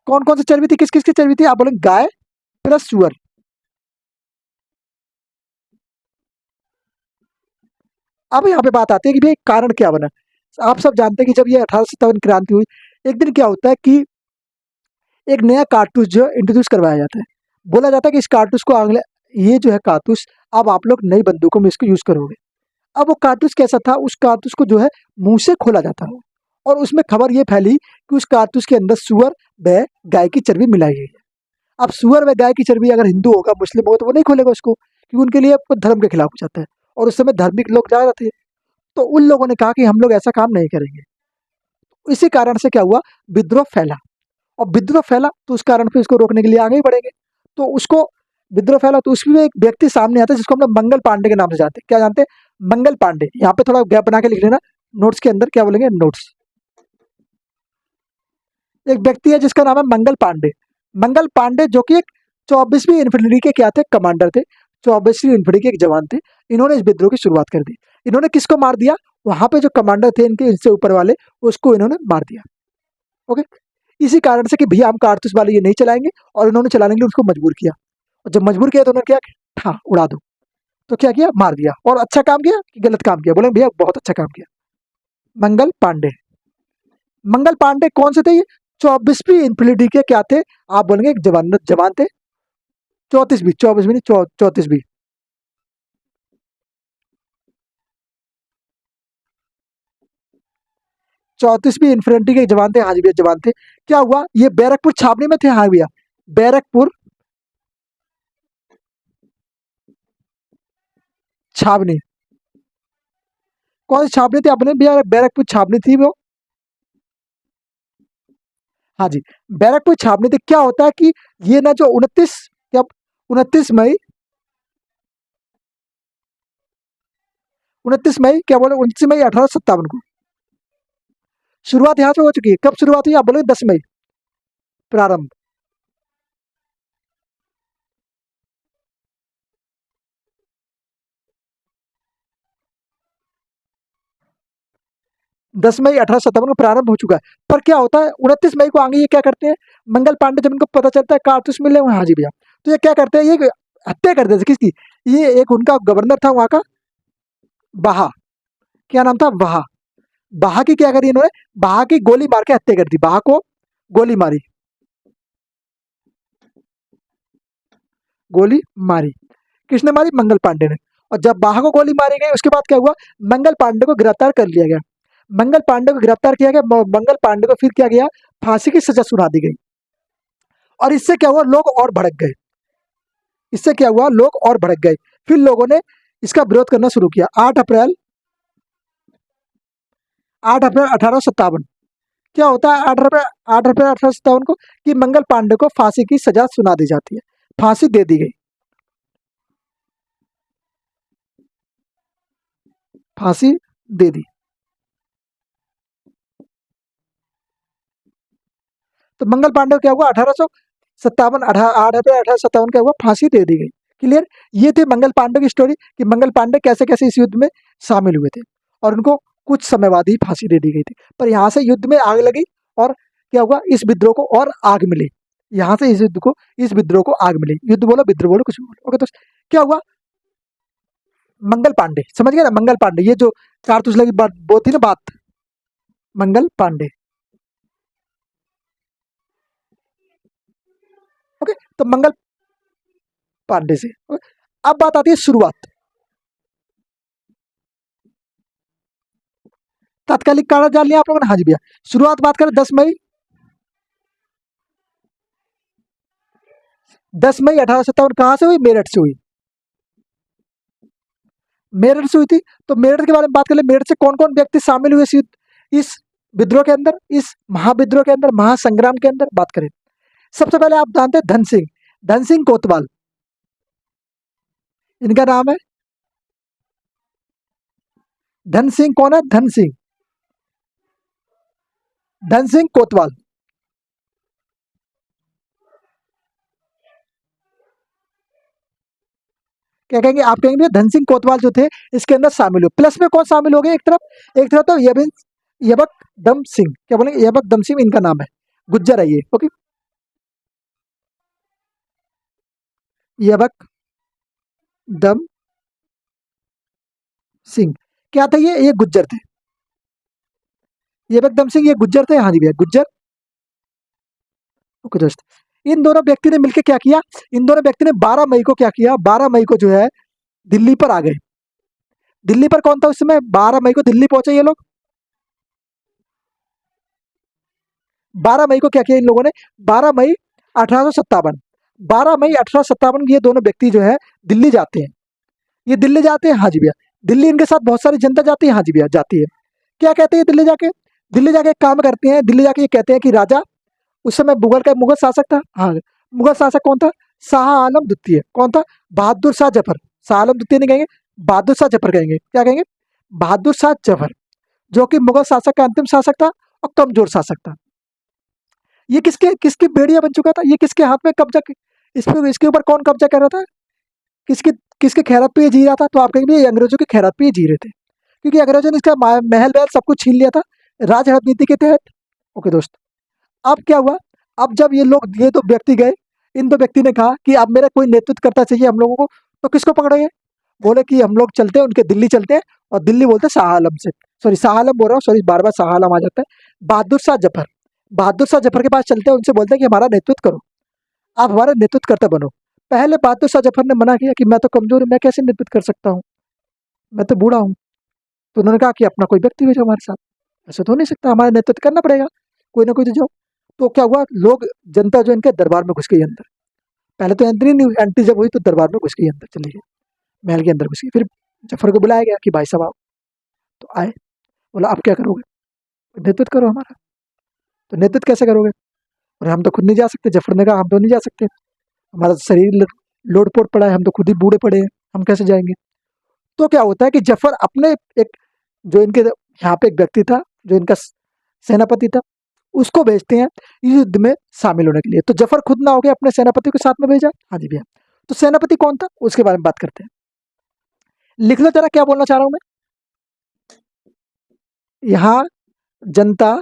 [SPEAKER 1] कौन कौन सी चर्बी थी, किस किस की चर्बी थी? आप बोलेंगे गाय प्लस सुअर। अब यहाँ पे बात आती है कि भाई कारण क्या बना। आप सब जानते हैं कि जब ये 1857 क्रांति हुई, एक दिन क्या होता है कि एक नया कारतूस जो इंट्रोड्यूस करवाया जाता है। बोला जाता है कि इस कारतूस को अगले, ये जो है कारतूस, अब आप लोग नई बंदूकों में इसको यूज करोगे। अब वो कारतूस कैसा था? उस कारतूस को जो है मुंह से खोला जाता है, और उसमें खबर ये फैली कि उस कारतूस के अंदर सुअर व गाय की चर्बी मिलाई गई है। अब सुअर व गाय की चर्बी अगर हिंदू होगा, मुस्लिम होगा, तो वो नहीं खोलेगा उसको, क्योंकि उनके लिए आपको धर्म के खिलाफ हो जाता है, और उस समय धार्मिक लोग ज्यादा थे। तो उन लोगों ने कहा कि हम लोग ऐसा काम नहीं करेंगे। इसी कारण से क्या हुआ? विद्रोह फैला, और विद्रोह फैला तो उस कारण फिर उसको रोकने के लिए आगे ही बढ़ेंगे। तो उसको, विद्रोह फैला तो उसमें एक व्यक्ति सामने आता है जिसको हम लोग मंगल पांडे के नाम से जानते हैं। क्या जानते हैं? मंगल पांडे। यहाँ पे थोड़ा गैप बना के लिख लेना नोट्स के अंदर, क्या बोलेंगे? नोट्स। एक व्यक्ति है जिसका नाम है मंगल पांडे। मंगल पांडे जो कि एक 24वीं इन्फेंट्री के क्या थे? कमांडर थे। 24वीं इन्फेंट्री के एक जवान थे। इन्होंने इस विद्रोह की शुरुआत कर दी। इन्होंने किसको मार दिया? वहां पे जो कमांडर थे इनके, इनसे ऊपर वाले, उसको इन्होंने मार दिया। ओके, इसी कारण से कि भैया हम कारतूस वाले ये नहीं चलाएंगे, और इन्होंने चलाने के लिए उसको मजबूर किया। और जब मजबूर किया तो उन्होंने क्या किया? हाँ, उड़ा दो। तो क्या किया? मार दिया। और अच्छा काम किया कि गलत काम किया? बोले भैया बहुत अच्छा काम किया। मंगल पांडे। मंगल पांडे कौन से थे ये? 24वीं इन्फिलिटी के क्या थे? आप बोलेंगे एक जवान, जवान थे। 34वीं, 24वीं नहीं, 34वीं। 34वीं इन्फिलिटी के जवान थे, हाँ जी भैया जवान थे। क्या हुआ? ये बैरकपुर छावनी में थे, हाँ भैया, बैरकपुर छावनी। कौन सी छावनी थी? अपने भैया बैरकपुर छावनी थी वो। हाँ जी, बैरकपुर छावनी थी। क्या होता है कि ये ना जो 29, क्या, 29 मई, 29 मई, क्या बोले, 29 मई 1857 को शुरुआत यहाँ से हो चुकी है। कब शुरुआत हुई? आप बोले 10 मई प्रारंभ। 10 मई 1857 को प्रारंभ हो चुका है। पर क्या होता है 29 मई को आगे ये क्या करते हैं? मंगल पांडे जब इनको पता चलता है कारतूस मिले हुए हैं, हाँ जी भैया, तो ये क्या करते हैं? ये हत्या कर देते हैं। किसकी? ये एक उनका गवर्नर था वहां का, बाहा। क्या नाम था? बाहा। बाहा की क्या करी इन्होंने? बाहा की गोली मार के हत्या कर दी। बाहा को गोली मारी, गोली मारी। किसने मारी? मंगल पांडे ने। और जब बाहा को गोली मारी गई, उसके बाद क्या हुआ? मंगल पांडे को गिरफ्तार कर लिया गया। मंगल पांडे को गिरफ्तार किया गया। मंगल पांडे को फिर क्या गया? फांसी की सजा सुना दी गई। और इससे क्या हुआ? लोग और भड़क गए। इससे क्या हुआ? लोग और भड़क गए। फिर लोगों ने इसका विरोध करना शुरू किया। 8 अप्रैल, 8 अप्रैल 1857। क्या होता है 8 अप्रैल, 8 अप्रैल 1857 को? कि मंगल पांडे को फांसी की सजा सुना दी जाती है, फांसी दे दी गई, फांसी दे दी। तो मंगल पांडे को क्या हुआ, 1857 8 अप्रैल 1857 क्या हुआ, फांसी दे दी गई। क्लियर। ये थी मंगल पांडे की स्टोरी कि मंगल पांडे कैसे कैसे इस युद्ध में शामिल हुए थे और उनको कुछ समय बाद ही फांसी दे दी गई थी। पर यहाँ से युद्ध में आग लगी और क्या हुआ, इस विद्रोह को और आग मिली। यहाँ से इस विद्रोह को आग मिली। युद्ध बोलो, विद्रोह बोलो, कुछ भी बोलो। ओके दोस्त, क्या हुआ, मंगल पांडे, समझ गए ना, मंगल पांडे, ये जो कारतूस लगी बात वो थी ना बात, मंगल पांडे। ओके, तो मंगल पांडे से ओके। अब बात आती है शुरुआत, तात्कालिक कारण जान लिया आप लोगों ने, हाँ जी भैया। शुरुआत बात करें 10 मई, 10 मई 1857 कहाँ से हुई, मेरठ से हुई। मेरठ से हुई थी। तो मेरठ के बारे में बात करें, मेरठ से कौन कौन व्यक्ति शामिल हुए इस विद्रोह के अंदर, इस महाविद्रोह के अंदर, महासंग्राम के अंदर बात करें। सबसे पहले आप जानते हैं धन सिंह, धन सिंह कोतवाल, इनका नाम है धन सिंह। कौन है, धन सिंह, धन सिंह कोतवाल। क्या कहेंगे, आप कहेंगे धन सिंह कोतवाल जो थे इसके अंदर शामिल हुए। प्लस में कौन शामिल हो गए, एक तरफ तो यबक दम सिंह, क्या बोलेंगे, यबक दम सिंह इनका नाम है, गुज्जर है ये। ओके, यबक दम सिंह क्या था, ये गुज्जर थे। यबक दम सिंह ये गुज्जर थे, हाँ जी भैया, गुज्जर। ओके दोस्त, इन दोनों व्यक्ति ने मिलकर क्या किया, इन दोनों व्यक्ति ने 12 मई को क्या किया, 12 मई को जो है दिल्ली पर आ गए। दिल्ली पर कौन था उस समय, 12 मई को दिल्ली पहुंचे ये लोग। 12 मई को क्या किया इन लोगों ने, 12 मई 1857, 12 मई 1857 ये दोनों व्यक्ति जो है दिल्ली जाते हैं। ये दिल्ली जाते हैं, हाँ जी भैया। दिल्ली इनके साथ बहुत सारी जनता जाती है, हाँ जी भैया, जाती है। क्या कहते हैं दिल्ली जाके, दिल्ली जाके एक काम करते हैं, दिल्ली जाके ये कहते हैं कि राजा, उस समय मुगल शासक था, हाँ, मुगल शासक कौन था, शाह आलम द्वितीय। कौन था, बहादुर शाह जफर। शाह आलम द्वितीय नहीं कहेंगे, बहादुर शाह जफर कहेंगे। क्या कहेंगे, बहादुर शाह जफर, जो कि मुगल शासक का अंतिम शासक था और कमजोर शासक था। ये किसके किसकी बेड़िया बन चुका था, ये किसके हाथ में कब्जा, इस पे इसके ऊपर कौन कब्जा कर रहा था, किसके किसके खैरत पे ये जी रहा था। तो आप कहेंगे ये अंग्रेजों की खैरत पे ये जी रहे थे, क्योंकि अंग्रेजों ने इसका महल वहल सब कुछ छीन लिया था राजनीति के तहत। ओके दोस्त, अब क्या हुआ, अब जब ये दो व्यक्ति गए, इन दो व्यक्ति ने कहा कि अब मेरा कोई नेतृत्व करता चाहिए हम लोगों को, तो किसको पकड़ेंगे, बोले कि हम लोग चलते हैं उनके दिल्ली चलते हैं, और दिल्ली बोलते हैं शाह आलम से, सॉरी शाह आलम बोल रहा हूँ, सॉरी बार बार शाह आलम आ जाता है, बहादुर शाह जफर, बहादुर शाह जफर के पास चलते हैं, उनसे बोलते हैं कि हमारा नेतृत्व करो, आप हमारा नेतृत्व करते बनो। पहले बहादुर शाह जफर ने मना किया कि मैं तो कमजोर हूँ, मैं कैसे नेतृत्व कर सकता हूँ, मैं तो बूढ़ा हूँ। तो उन्होंने कहा कि अपना कोई व्यक्ति भेजो हमारे साथ, ऐसा तो हो नहीं सकता, हमारा नेतृत्व करना पड़ेगा, कोई ना कोई तो जाओ। तो क्या हुआ, लोग, जनता जो इनके दरबार में घुस गई अंदर। पहले तो एंट्री नहीं हुई, एंट्री जब हुई तो दरबार में घुस गई, अंदर चली गई, महल के अंदर घुस गई। फिर जफर को बुलाया गया कि भाई साहब आओ, तो आए। बोला आप क्या करोगे, नेतृत्व करो हमारा। तो नेतृत्व कैसे करोगे, और हम तो खुद नहीं जा सकते। जफर ने कहा हम तो नहीं जा सकते, हमारा तो शरीर लोटपोट पड़ा है, हम तो खुद ही बूढ़े पड़े हैं, हम कैसे जाएंगे। तो क्या होता है कि जफर अपने एक, जो इनके यहाँ पे एक व्यक्ति था, जो इनका सेनापति था, उसको भेजते हैं इस युद्ध में शामिल होने के लिए। तो जफर खुद ना हो गया, अपने सेनापति को साथ में भेजा, हाँ जी भैया। तो सेनापति कौन था उसके बारे में बात करते हैं, लिख लो जरा क्या बोलना चाह रहा हूं मैं। यहाँ जनता,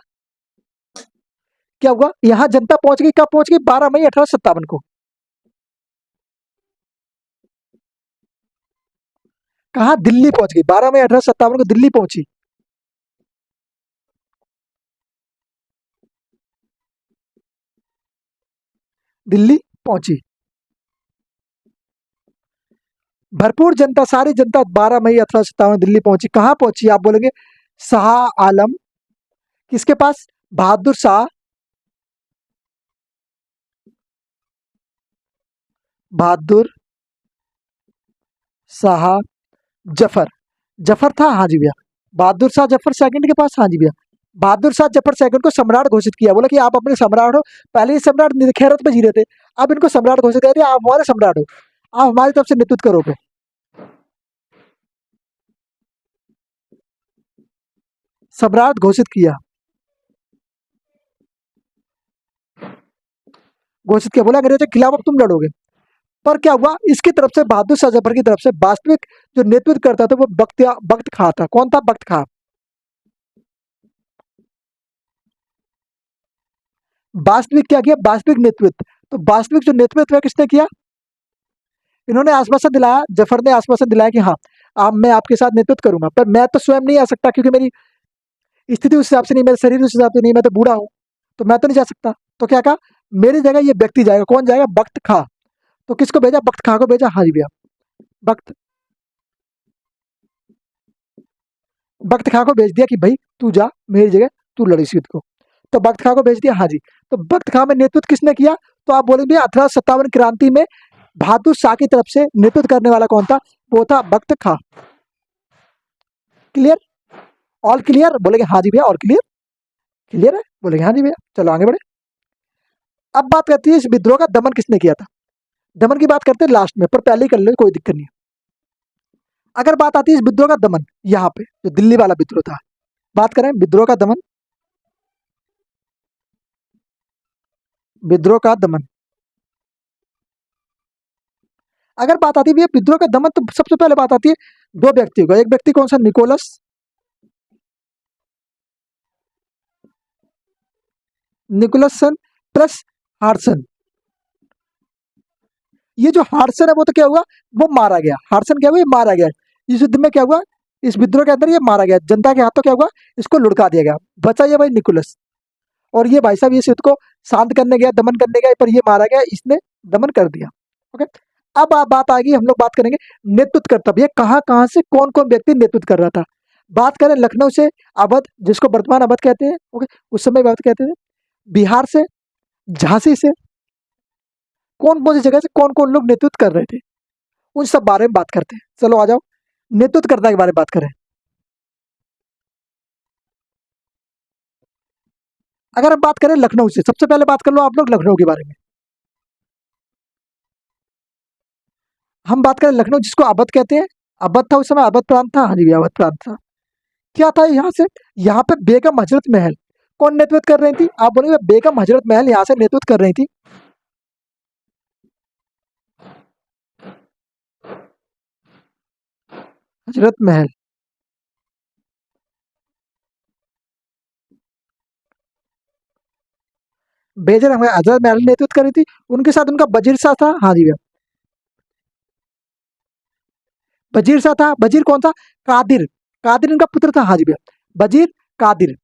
[SPEAKER 1] क्या हुआ, यहाँ जनता पहुंच गई, कब पहुंच गई, 12 मई 1857 को। कहा, दिल्ली पहुंच गई, 12 मई 1857 को दिल्ली पहुंची। दिल्ली पहुंची, भरपूर जनता, सारी जनता 12 मई 1857 दिल्ली पहुंची। कहाँ पहुंची, आप बोलेंगे शाह आलम, किसके पास, बहादुर शाह, बहादुर शाह जफर, जफर था, हाँ जी भैया, बहादुर शाह जफर सेकंड के पास, हाँ जी भैया। बहादुर शाह जफर सेकंड को सम्राट घोषित किया, बोला कि आप अपने सम्राट हो। पहले ये सम्राट खैरत में जी रहे थे, अब इनको सम्राट घोषित कर दिया, आप हमारे सम्राट हो, आप हमारी तरफ से नेतृत्व करोगे। सम्राट घोषित किया। घोषित किया, बोला अंग्रेजों के खिलाफ अब तुम लड़ोगे। पर क्या हुआ, इसकी तरफ से बहादुर शाह जफर की तरफ से वास्तविक जो नेतृत्व करता था वो बख्त खां था। कौन था? बख्त खां। वास्तविक क्या किया? वास्तविक नेतृत्व। तो वास्तविक जो नेतृत्व है किसने किया? इन्होंने आश्वासन दिलाया, जफर ने आश्वासन दिलाया कि हाँ, आप मैं आपके साथ नेतृत्व करूंगा, पर मैं तो स्वयं नहीं आ सकता क्योंकि मेरी स्थिति उस हिसाब से नहीं, मेरा शरीर उस हिसाब से नहीं, मैं तो बूढ़ा हूँ, तो मैं तो नहीं जा सकता। तो क्या कहा, मेरी जगह ये व्यक्ति जाएगा। कौन जाएगा? बख्त खां। तो किसको भेजा? बख्त खां को भेजा। हाँ जी भैया, बख्त बख्त खां को भेज दिया कि भाई तू जा मेरी जगह, तू लड़ इस युद्ध को। तो बख्त खां को भेज दिया। हाँ जी। तो बख्त खां में नेतृत्व किसने किया? तो आप बोलेंगे 1857 क्रांति में बहादुर शाह की तरफ से नेतृत्व करने वाला कौन था? वो था बख्त खां। क्लियर? All clear? बोलेंगे हाँ जी भैया, ऑल क्लियर। क्लियर है? बोलेंगे हाँ जी भैया। चलो आगे बढ़े। अब बात करती है इस विद्रोह का दमन किसने किया था। दमन की बात करते हैं लास्ट में, पर पहले ही कर ले, कोई दिक्कत नहीं है। अगर बात आती है इस विद्रोह का दमन, यहाँ पे जो दिल्ली वाला विद्रोह था, बात करें विद्रोह का दमन, विद्रोह का दमन। अगर बात आती है विद्रोह का दमन, तो सबसे पहले बात आती है दो व्यक्तियों का। एक व्यक्ति कौन सा? Nicholas, Nicholson plus Harson. ये जो हार्सन है वो तो क्या हुआ, वो मारा गया। हार्सन क्या हुआ? ये मारा गया। इस युद्ध में क्या हुआ, इस विद्रोह के अंदर ये मारा गया, जनता के हाथों क्या हुआ, इसको लुढ़का दिया गया। बचा ये भाई निकोलस, और ये भाई साहब इस युद्ध को शांत करने गया, दमन करने गया, पर ये मारा गया, इसने दमन कर दिया। ओके। अब बात आएगी, हम लोग बात करेंगे नेतृत्व करता ये कहाँ कहाँ से कौन कौन व्यक्ति नेतृत्व कर रहा था। बात करें लखनऊ से अवध, जिसको वर्तमान अवध कहते हैं, ओके, उस समय अवध कहते थे। बिहार से, झांसी से, कौन कौन सी जगह से कौन कौन लोग नेतृत्व कर रहे थे, उन सब बारे में बात करते हैं। चलो आ जाओ, नेतृत्वकर्ता के बारे में बात करें। अगर हम बात करें लखनऊ से, सबसे पहले बात कर लो आप लोग लखनऊ के बारे में। हम बात करें लखनऊ, जिसको अवध कहते हैं, अवध था उस समय, अवध प्रांत था। हाँ जी, अवध प्रांत था। क्या था यहाँ से? यहाँ पे बेगम हजरत महल कौन नेतृत्व कर रही थी? आप बोलेंगे बेगम हजरत महल यहाँ से नेतृत्व कर रही थी। हजरत महल, बेजर हमें हजरत महल नेतृत्व कर रही थी। उनके साथ उनका वजीर शाह था। हाँ जी भैया, वजीर शाह था। वजीर कौन था? कादिर। कादिर इनका पुत्र था। हाँ जी भैया, वजीर कादिर।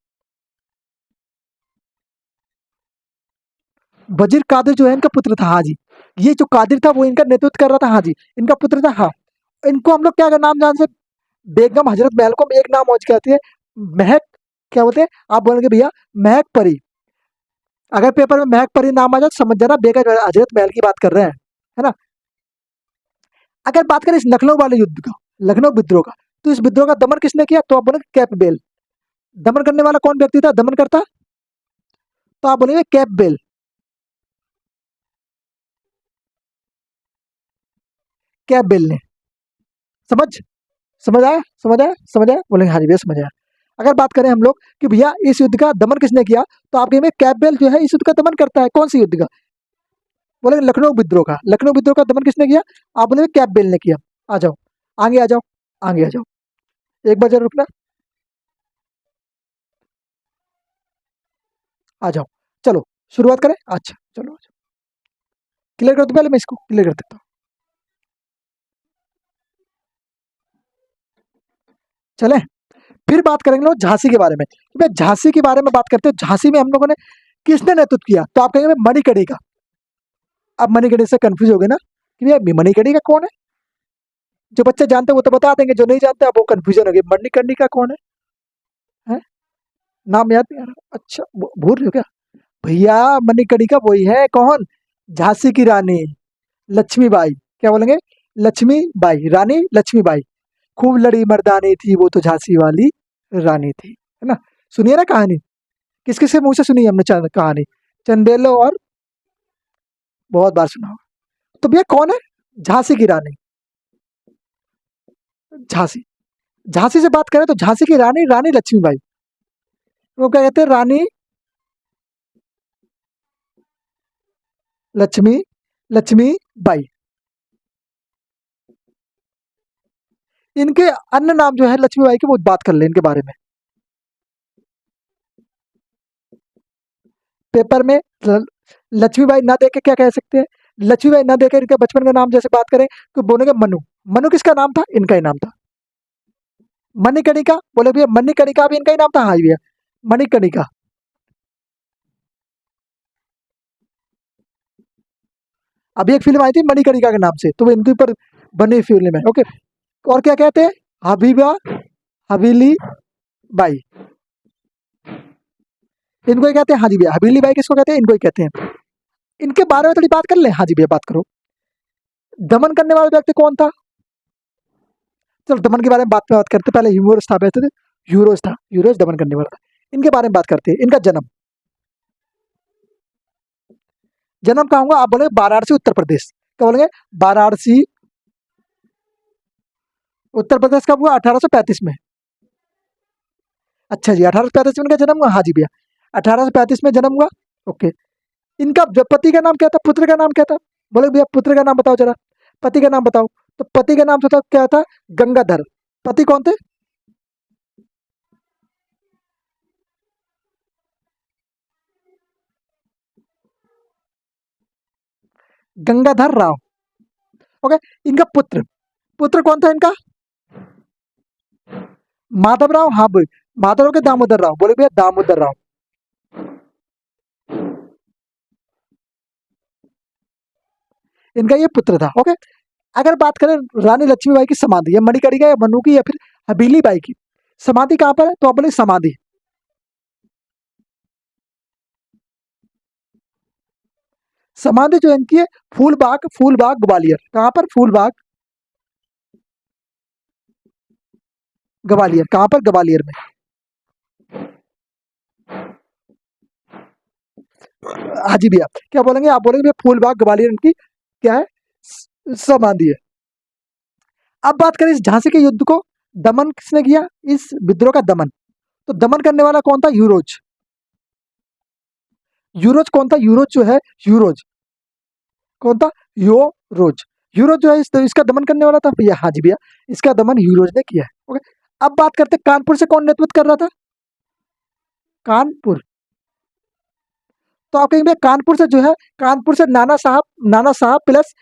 [SPEAKER 1] वजीर कादिर जो है इनका पुत्र था। हाँ जी, ये जो कादिर था वो इनका नेतृत्व कर रहा था। हाँ जी, इनका पुत्र था। हाँ, इनको हम लोग क्या नाम जानते हैं? बेगम हजरत महल को हम एक नाम और कहते हैं, महक, क्या बोलते हैं? आप बोलेंगे भैया महक परी। अगर पेपर में महक परी नाम आ जाए तो समझ जाना बेगम हजरत महल की बात कर रहे हैं, है ना। अगर बात करें इस लखनऊ वाले युद्ध का, लखनऊ विद्रोह का, तो इस विद्रोह का दमन किसने किया? तो आप बोलेंगे कैपबेल। दमन करने वाला कौन व्यक्ति था? दमन करता, तो आप बोलेंगे कैपबेल। कैपबेल ने। समझ समझ आया? समझ आया? समझ आया? बोलेंगे हाँ जी भैया समझ आया। अगर बात करें हम लोग कि भैया इस युद्ध का दमन किसने किया, तो आप कहेंगे कैपबेल जो है इस युद्ध का दमन करता है। कौन सी युद्ध का? बोलेंगे लखनऊ विद्रोह का। लखनऊ विद्रोह का दमन किसने किया? आप बोलेंगे कैपबेल ने किया। आ जाओ, आगे आ जाओ, आगे आ जाओ, एक बार जरा रुकना, आ जाओ। चलो शुरुआत करें। अच्छा चलो, क्लियर कर दो, पहले मैं इसको क्लियर कर देता हूँ। चले, फिर बात करेंगे लोग झांसी के बारे में। तो भाई झांसी के बारे में बात करते हैं। झांसी में हम लोगों ने किसने नेतृत्व किया? तो आप कहेंगे मणिकर्णिका का। अब मणिकर्णिका से कंफ्यूज हो गए ना कि भैया मणिकर्णिका का कौन है? जो बच्चे जानते हैं वो तो बता देंगे, जो नहीं जानते अब वो कंफ्यूजन हो गई, मणिकर्णिका का कौन है? नाम याद नहीं आ रहा? अच्छा, भूल रहे हो क्या? भैया मणिकर्णिका वही है, कौन? झांसी की रानी लक्ष्मीबाई। क्या बोलेंगे? लक्ष्मीबाई, रानी लक्ष्मीबाई। खूब लड़ी मर्दानी थी वो तो झांसी वाली रानी थी, है ना। सुनिए ना कहानी, किस किस के मुंह से सुनी है हमने कहानी? चंदेलो और बहुत बार सुना होगा। तो भैया कौन है झांसी की रानी? झांसी, झांसी से बात करें तो झांसी की रानी, रानी लक्ष्मीबाई। वो क्या कहते हैं? रानी लक्ष्मी लक्ष्मी बाई। इनके अन्य नाम जो है लक्ष्मीबाई के, वो बात कर ले इनके बारे में। पेपर में लक्ष्मीबाई ना देके क्या कह सकते हैं? लक्ष्मीबाई ना देकर इनके बचपन का नाम जैसे बात करें तो बोलेंगे मनु। मनु किसका नाम था? इनका ही नाम था। मणिकर्णिका, बोले भैया मणिकर्णिका भी इनका ही नाम था। हाँ भैया, मणिकर्णिका। अभी एक फिल्म आई थी मणिकर्णिका के नाम से, तो वो इनके ऊपर बनी फिल्म है। ओके। और क्या कहते हैं? हबीबा हवेली बाई, इनको ही कहते हैं। हाँ जी भैया, हवेली बाई किसको कहते हैं? इनको ही कहते हैं। इनके बारे में थोड़ी बात कर ले। हाँ जी भैया, बात करो। दमन करने वाला व्यक्ति कौन था? चलो दमन के बारे में बात करते। पहले ह्यूमरस था, वैसे तो यूरोज था। यूरोज दमन करने वाला था। इनके बारे में बात करते हैं। इनका जन्म, जन्म कहाँ हुआ? आप बोलेंगे वाराणसी उत्तर प्रदेश। क्या बोलेंगे? वाराणसी उत्तर प्रदेश। कब हुआ? 1835 में। अच्छा जी, 1835 में इनका जन्म हुआ। हाँ जी भैया, 1835 में जन्म हुआ। ओके। इनका पति का नाम क्या था? पुत्र का नाम क्या था? बोले भैया पुत्र का नाम बताओ जरा, पति का नाम बताओ। तो पति का नाम तो था, क्या था? गंगाधर। पति कौन थे? गंगाधर राव। ओके। इनका पुत्र, पुत्र कौन था इनका? माधव राव। हाँ भाई, माधव राव के दामोदर राव। बोले भैया दामोदर राव। इनका ये पुत्र था। ओके। अगर बात करें रानी लक्ष्मीबाई की समाधि, या मणिकर्णिका या मनु की या फिर हवेली बाई की समाधि कहाँ पर है? तो आप बोले समाधि, समाधि जो इनकी है फूलबाग, फूलबाग ग्वालियर। कहाँ पर? फूलबाग ग्वालियर। कहाँ पर? ग्वालियर में। हाँ जी भैया, क्या बोलेंगे? आप बोलेंगे भैया फूलबाग ग्वालियर इनकी क्या है? समाधि है। अब बात करें इस झांसी के युद्ध को दमन किसने किया? इस विद्रोह का दमन, तो दमन करने वाला कौन था? यूरोज। यूरोज कौन था? यूरोज जो है, यूरोज कौन था? यूरोज। यूरोज जो है इसका दमन करने वाला था भैया। हाँ जी भैया, इसका दमन यूरोज ने किया है। ओके। अब बात करते हैं कानपुर से कौन नेतृत्व कर रहा था? कानपुर, तो आप कहेंगे कानपुर से जो है, कानपुर से नाना साहब, नाना साहब प्लस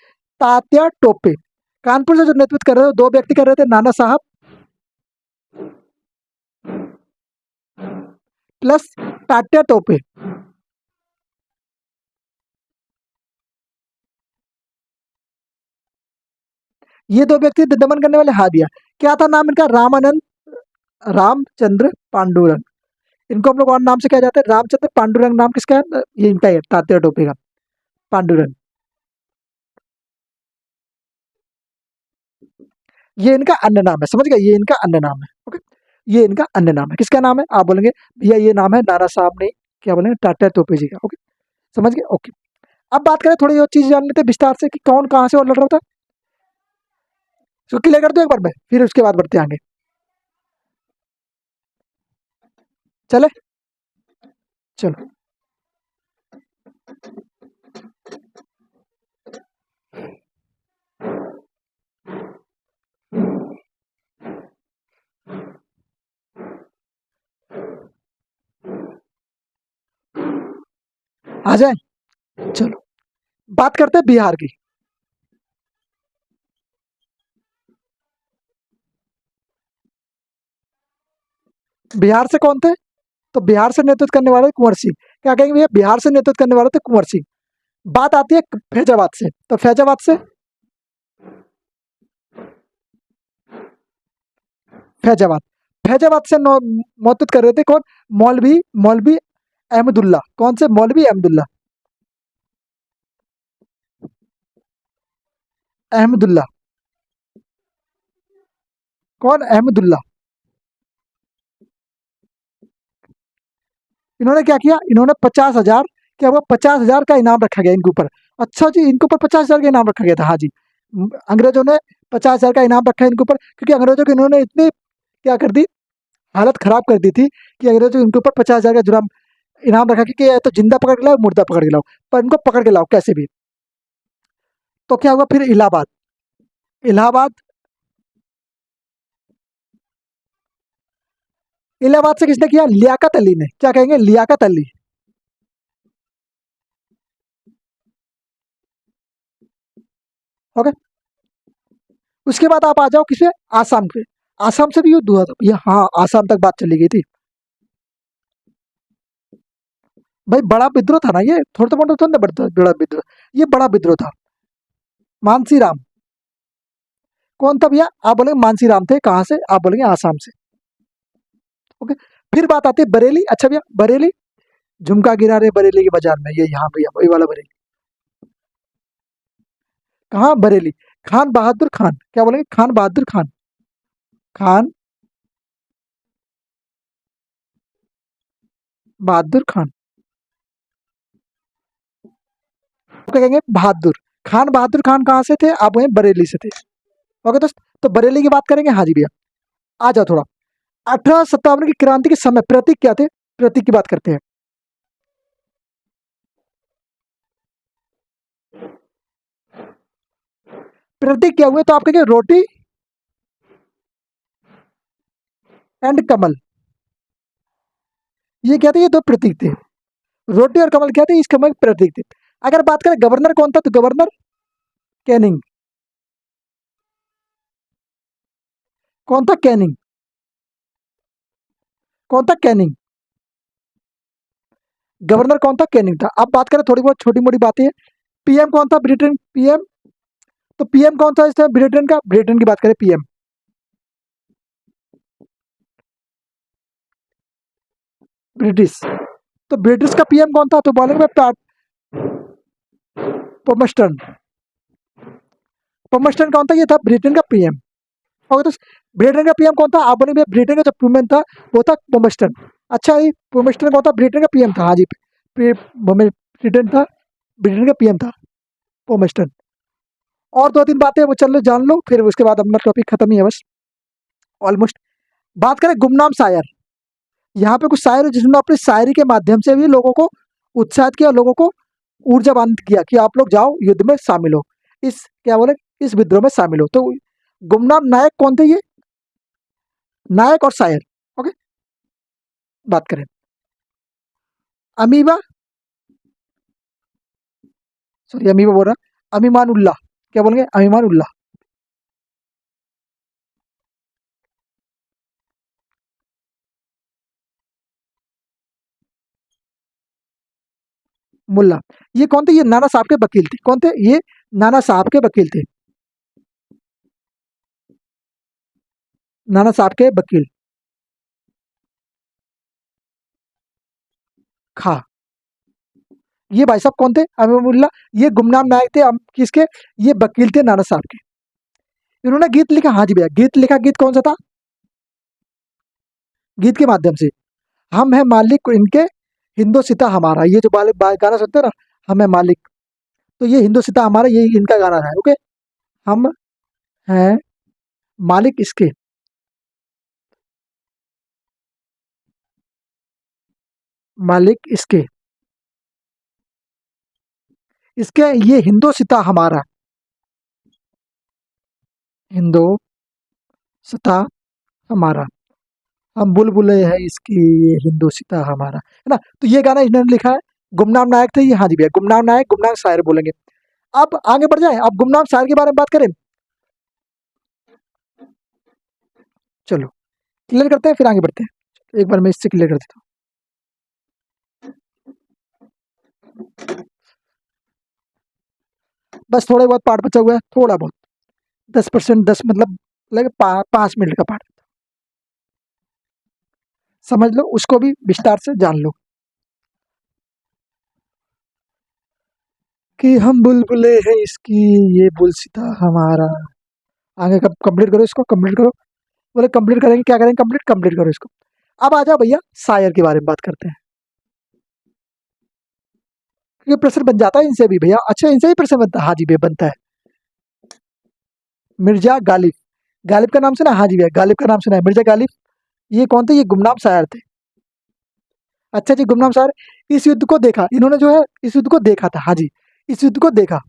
[SPEAKER 1] तात्या टोपे। कानपुर से जो नेतृत्व कर रहे थे, दो व्यक्ति कर रहे थे, नाना साहब प्लस तात्या टोपे। ये दो व्यक्ति दमन करने वाले। हाँ दिया। क्या था नाम इनका? रामानंद रामचंद्र पांडुरंग। इनको हम लोग और नाम से क्या जाते हैं? रामचंद्र पांडुरंग नाम किसका है? ये इनका है, तात्या टोपे का, पांडुरंग। ये इनका अन्य नाम है, समझ गए? ये इनका अन्य नाम है। ओके। ये इनका अन्य नाम है। किसका नाम है? आप बोलेंगे भैया ये नाम है नाना साहब ने, क्या बोलेंगे? टाटा टोपे जी का। ओके, समझ गए? ओके। अब बात करें, थोड़ी और चीज जान लेते हैं विस्तार से कि कौन कहाँ से और लड़ रहा था। इसको क्लियर कर दो एक बार मैं, फिर उसके बाद बढ़ते आगे। चले, चलो। आ जाए, चलो। बात करते हैं बिहार की। बिहार से कौन थे? तो बिहार से नेतृत्व करने वाले कुंवर सिंह। क्या कहेंगे भैया? बिहार से नेतृत्व करने वाले थे कुंवर सिंह। बात आती है फैजाबाद से, तो फैजाबाद से, फैजाबाद, फैजाबाद से नेतृत्व कर रहे थे कौन? मौलवी, मौलवी अहमदुल्ला। कौन से? मौलवी अहमदुल्ला। अहमदुल्ला। कौन? अहमदुल्ला। इन्होंने क्या किया? इन्होंने 50,000, क्या हुआ? 50,000 का इनाम रखा गया इनके ऊपर। अच्छा जी, इनके ऊपर 50,000 का इनाम रखा गया था। हाँ जी, अंग्रेजों ने 50,000 का इनाम रखा है इनके ऊपर, क्योंकि अंग्रेजों की इन्होंने इतनी क्या कर दी, हालत खराब कर दी थी कि अंग्रेजों इनके ऊपर 50,000 का जुर्म इनाम रखा कि या तो जिंदा पकड़ के लाओ, मुर्दा पकड़ के लाओ, पर इनको पकड़ के लाओ कैसे भी। तो क्या हुआ फिर इलाहाबाद। इलाहाबाद, इलाहाबाद से किसने किया? लियाकत अली ने। क्या कहेंगे? लियाकत अली। ओके। उसके बाद आप आ जाओ किसे? आसाम पे। आसाम से भी युद्ध हुआ था ये, हाँ आसाम तक बात चली गई थी। भाई बड़ा विद्रोह था ना ये, थोड़ा तो मोटा तो नहीं, बड़ा बड़ा विद्रोह, ये बड़ा विद्रोह था। मानसी राम। कौन था भैया? आप बोलेंगे मानसी राम थे, कहाँ से? आप बोलेंगे आसाम से। ओके। फिर बात आती है बरेली। अच्छा भैया बरेली, झुमका गिरा रे बरेली के बाजार में, ये यहाँ भैया वही वाला बरेली। कहाँ बरेली? खान बहादुर खान। क्या बोलेंगे? खान बहादुर खान। खान बहादुर खान। क्या कहेंगे? बहादुर। खान बहादुर खान कहाँ से थे? आप वहीं बरेली से थे। ओके दोस्त, तो बरेली की बात करेंगे। हाँ जी भैया, आ जाओ थोड़ा। 1857 की क्रांति के समय प्रतीक क्या थे? प्रतीक की बात करते हैं। प्रतीक क्या हुए? तो आप कहेंगे रोटी एंड कमल। ये क्या थे? ये दो प्रतीक थे। रोटी और कमल क्या थे? इस कमल के प्रतीक थे। अगर बात करें गवर्नर कौन था, तो गवर्नर कैनिंग। कौन था? कैनिंग। कौन था? कैनिंग। गवर्नर कौन था? कैनिंग था। अब बात करें थोड़ी बहुत छोटी मोटी बातें हैं। पीएम कौन था? Britain PM. तो पीएम कौन था इस टाइम ब्रिटेन का? ब्रिटेन की बात करें, पीएम ब्रिटिश। तो ब्रिटिश का पीएम कौन था? तो बोलेंगे पोमस्टन। पोमस्टन कौन था? ये था ब्रिटेन का पीएम। और तो ब्रिटेन का पीएम कौन था? आप बोलेंगे ब्रिटेन का जो पीएम था वो था पोमस्टन। अच्छा ये पोमस्टन कौन था? ब्रिटेन का पीएम था। हाँ जी, ब्रिटेन था, ब्रिटेन का पीएम था पोमस्टन। और दो तीन बातें वो चल लो जान लो, फिर उसके बाद अपना टॉपिक खत्म ही है बस, ऑलमोस्ट। बात करें गुमनाम शायर। यहाँ पे कुछ शायर हैं जिन्होंने अपनी शायरी के माध्यम से भी लोगों को उत्साहित किया, लोगों को ऊर्जावान्वित किया कि आप लोग जाओ युद्ध में शामिल हो, इस क्या बोले, इस विद्रोह में शामिल हो। तो गुमनाम नायक कौन थे? ये नायक और शायर। ओके। बात करें अमीबा, सॉरी अमीबा बोल रहा, अमीमान उल्लाह। क्या बोलेंगे? अमीमान उल्लाह। मुल्ला। ये कौन थे? ये नाना साहब के वकील थे। कौन थे ये? नाना साहब के वकील थे। नाना साहब के वकील। खा। ये भाई साहब कौन थे? अमीमुल्ला। ये गुमनाम नायक थे। किसके? ये वकील थे नाना साहब के। इन्होंने गीत लिखा। हाँ जी भैया, गीत लिखा। गीत कौन सा था? गीत के माध्यम से हम है मालिक इनके, हिंदोसिता हमारा। ये जो गाना सुनते हैं ना, हम है मालिक, तो ये हिंदोसिता हमारा, ये इनका गाना है। ओके। हम हैं मालिक इसके, मालिक इसके, इसके ये हिंदोसिता हमारा, हिंदोसिता हमारा, हम बुलबुले हैं इसकी, ये हिंदोसिता हमारा, है ना। तो ये गाना इन्होंने लिखा है। गुमनाम नायक थे ये। हाँ जी भैया, गुमनाम नायक, गुमनाम शायर बोलेंगे। अब आगे बढ़ जाए, अब गुमनाम शायर के बारे में बात करें। चलो क्लियर करते हैं, फिर आगे बढ़ते हैं। एक बार मैं इससे क्लियर कर देता हूँ। बस थोड़ा बहुत पार्ट बचा हुआ है, थोड़ा बहुत, 10%, 10 मतलब लगे 5 मिनट का पार्ट। समझ लो, उसको भी विस्तार से जान लो कि हम बुलबुले हैं इसकी, ये बुलसिता हमारा। आगे कब कंप्लीट करो इसको, कंप्लीट करो। बोले कंप्लीट करेंगे, क्या करेंगे? कंप्लीट, कंप्लीट करो इसको। अब आ जाओ भैया शायर के बारे में बात करते हैं, क्योंकि प्रेशर बन जाता है इनसे भी भैया। अच्छा इनसे भी प्रेशर बनता है? हाँ जी भैया बनता है। मिर्जा गालिब। गालिब का नाम सुना है? हाँ जी भैया गालिब का नाम सुना है, मिर्जा गालिब। ये कौन थे? ये गुमनाम शायर थे। अच्छा जी, गुमनाम शायर। इस युद्ध को देखा इन्होंने, जो है इस युद्ध को देखा था। हाँ जी, इस युद्ध को देखा।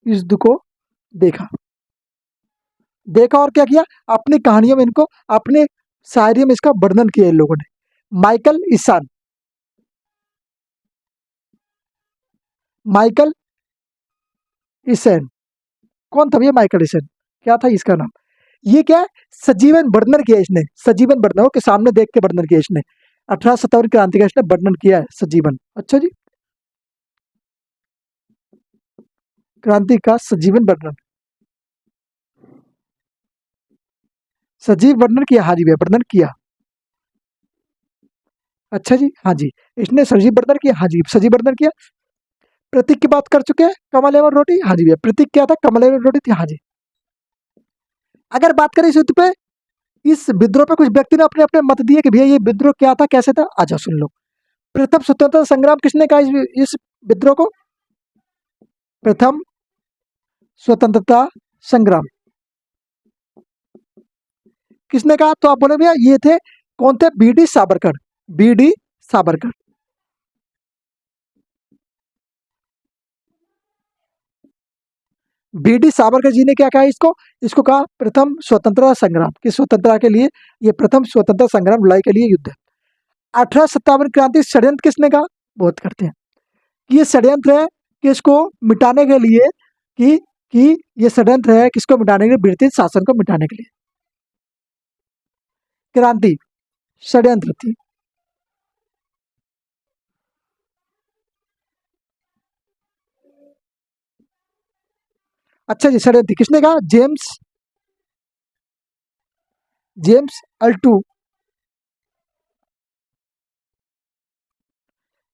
[SPEAKER 1] युद्ध को देखा। देखा और क्या किया, अपनी कहानियों में इनको, अपने शायरी में इसका वर्णन किया इन लोगों ने। माइकल ईसान, माइकल ईसन, कौन था भैया माइकल ईसन, क्या था इसका नाम? ये क्या है, सजीवन वर्णन किया इसने, सजीवन वर्णन के सामने देख के वर्णन किया इसने, 1857 क्रांति का इसने वर्णन किया है सजीवन। अच्छा जी, क्रांति का सजीवन वर्णन, सजीव वर्णन किया, हाँ जी भैया वर्णन किया। अच्छा जी, हाँ जी, इसने सजीव वर्णन किया, हाँ जी सजीव वर्णन किया। प्रतीक की बात कर चुके हैं, कमल एवं रोटी, हाँ जी भैया प्रतीक क्या था, कमल एवं रोटी थी, हाँ जी। अगर बात करें इस युद्ध पे, इस विद्रोह पे कुछ व्यक्ति ने अपने अपने मत दिए कि भैया ये विद्रोह क्या था, कैसे था, आ जाओ सुन लो। प्रथम स्वतंत्रता संग्राम किसने कहा इस विद्रोह को? प्रथम स्वतंत्रता संग्राम किसने कहा? तो आप बोले भैया ये थे, कौन थे? B D Savarkar, B D Savarkar. B D Savarkar ji ने क्या कहा इसको? इसको कहा प्रथम स्वतंत्रता संग्राम, कि स्वतंत्रता के लिए ये प्रथम स्वतंत्रता संग्राम लड़ाई के लिए युद्ध है। 1857 क्रांति षड्यंत्र किसने कहा? बहुत करते हैं कि ये षड्यंत्र है, कि इसको मिटाने के लिए, कि ये षड्यंत्र है किसको मिटाने के लिए? ब्रिटिश शासन को मिटाने के लिए। क्रांति षड्यंत्र थी। अच्छा जी, षड्यंत्र किसने कहा? जेम्स, जेम्स अल्टू,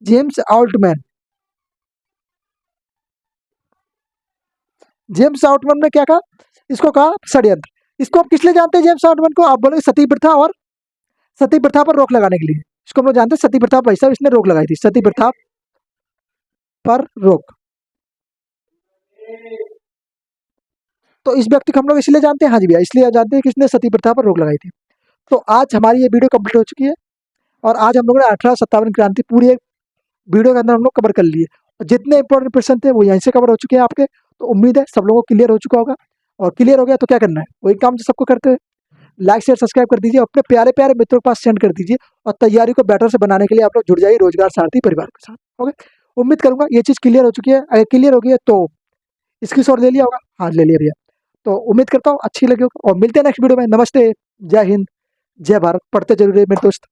[SPEAKER 1] जेम्स आउटमैन, जेम्स आउटमैन ने क्या कहा? इसको कहा षड्यंत्र। इसको आप किस लिए जानते हैं जेम्स आउटमैन को? आप बोलेंगे सती प्रथा, और सती प्रथा पर रोक लगाने के लिए इसको हम लोग जानते हैं। सती प्रथा पर भाई साहब इसने रोक लगाई थी, सती प्रथा पर रोक। तो इस व्यक्ति को हम लोग इसलिए जानते हैं, हाँ जी भैया इसलिए जानते हैं कि इसने सती प्रथा पर रोक लगाई थी। तो आज हमारी ये वीडियो कंप्लीट हो चुकी है, और आज हम लोगों ने 1857 क्रांति पूरी एक वीडियो के अंदर हम लोग कवर कर लिए। और जितने इंपॉर्टेंट प्रश्न थे वो यहीं से कवर हो चुके हैं आपके। तो उम्मीद है सब लोगों को क्लियर हो चुका होगा, और क्लियर हो गया तो क्या करना है, वही काम जो सबको करते हैं, लाइक शेयर सब्सक्राइब कर दीजिए, अपने प्यारे प्यारे मित्रों के पास सेंड कर दीजिए, और तैयारी को बेटर से बनाने के लिए आप लोग जुड़ जाइए रोजगार सारथी परिवार के साथ। ओके, उम्मीद करूंगा ये चीज़ क्लियर हो चुकी है। अगर क्लियर हो गई है तो स्क्रीनशॉट ले लिया होगा, हाँ ले लिया भैया। तो उम्मीद करता हूँ अच्छी लगी होगी, और मिलते हैं नेक्स्ट वीडियो में। नमस्ते, जय हिंद, जय भारत, पढ़ते जरूर रहिए मेरे दोस्त।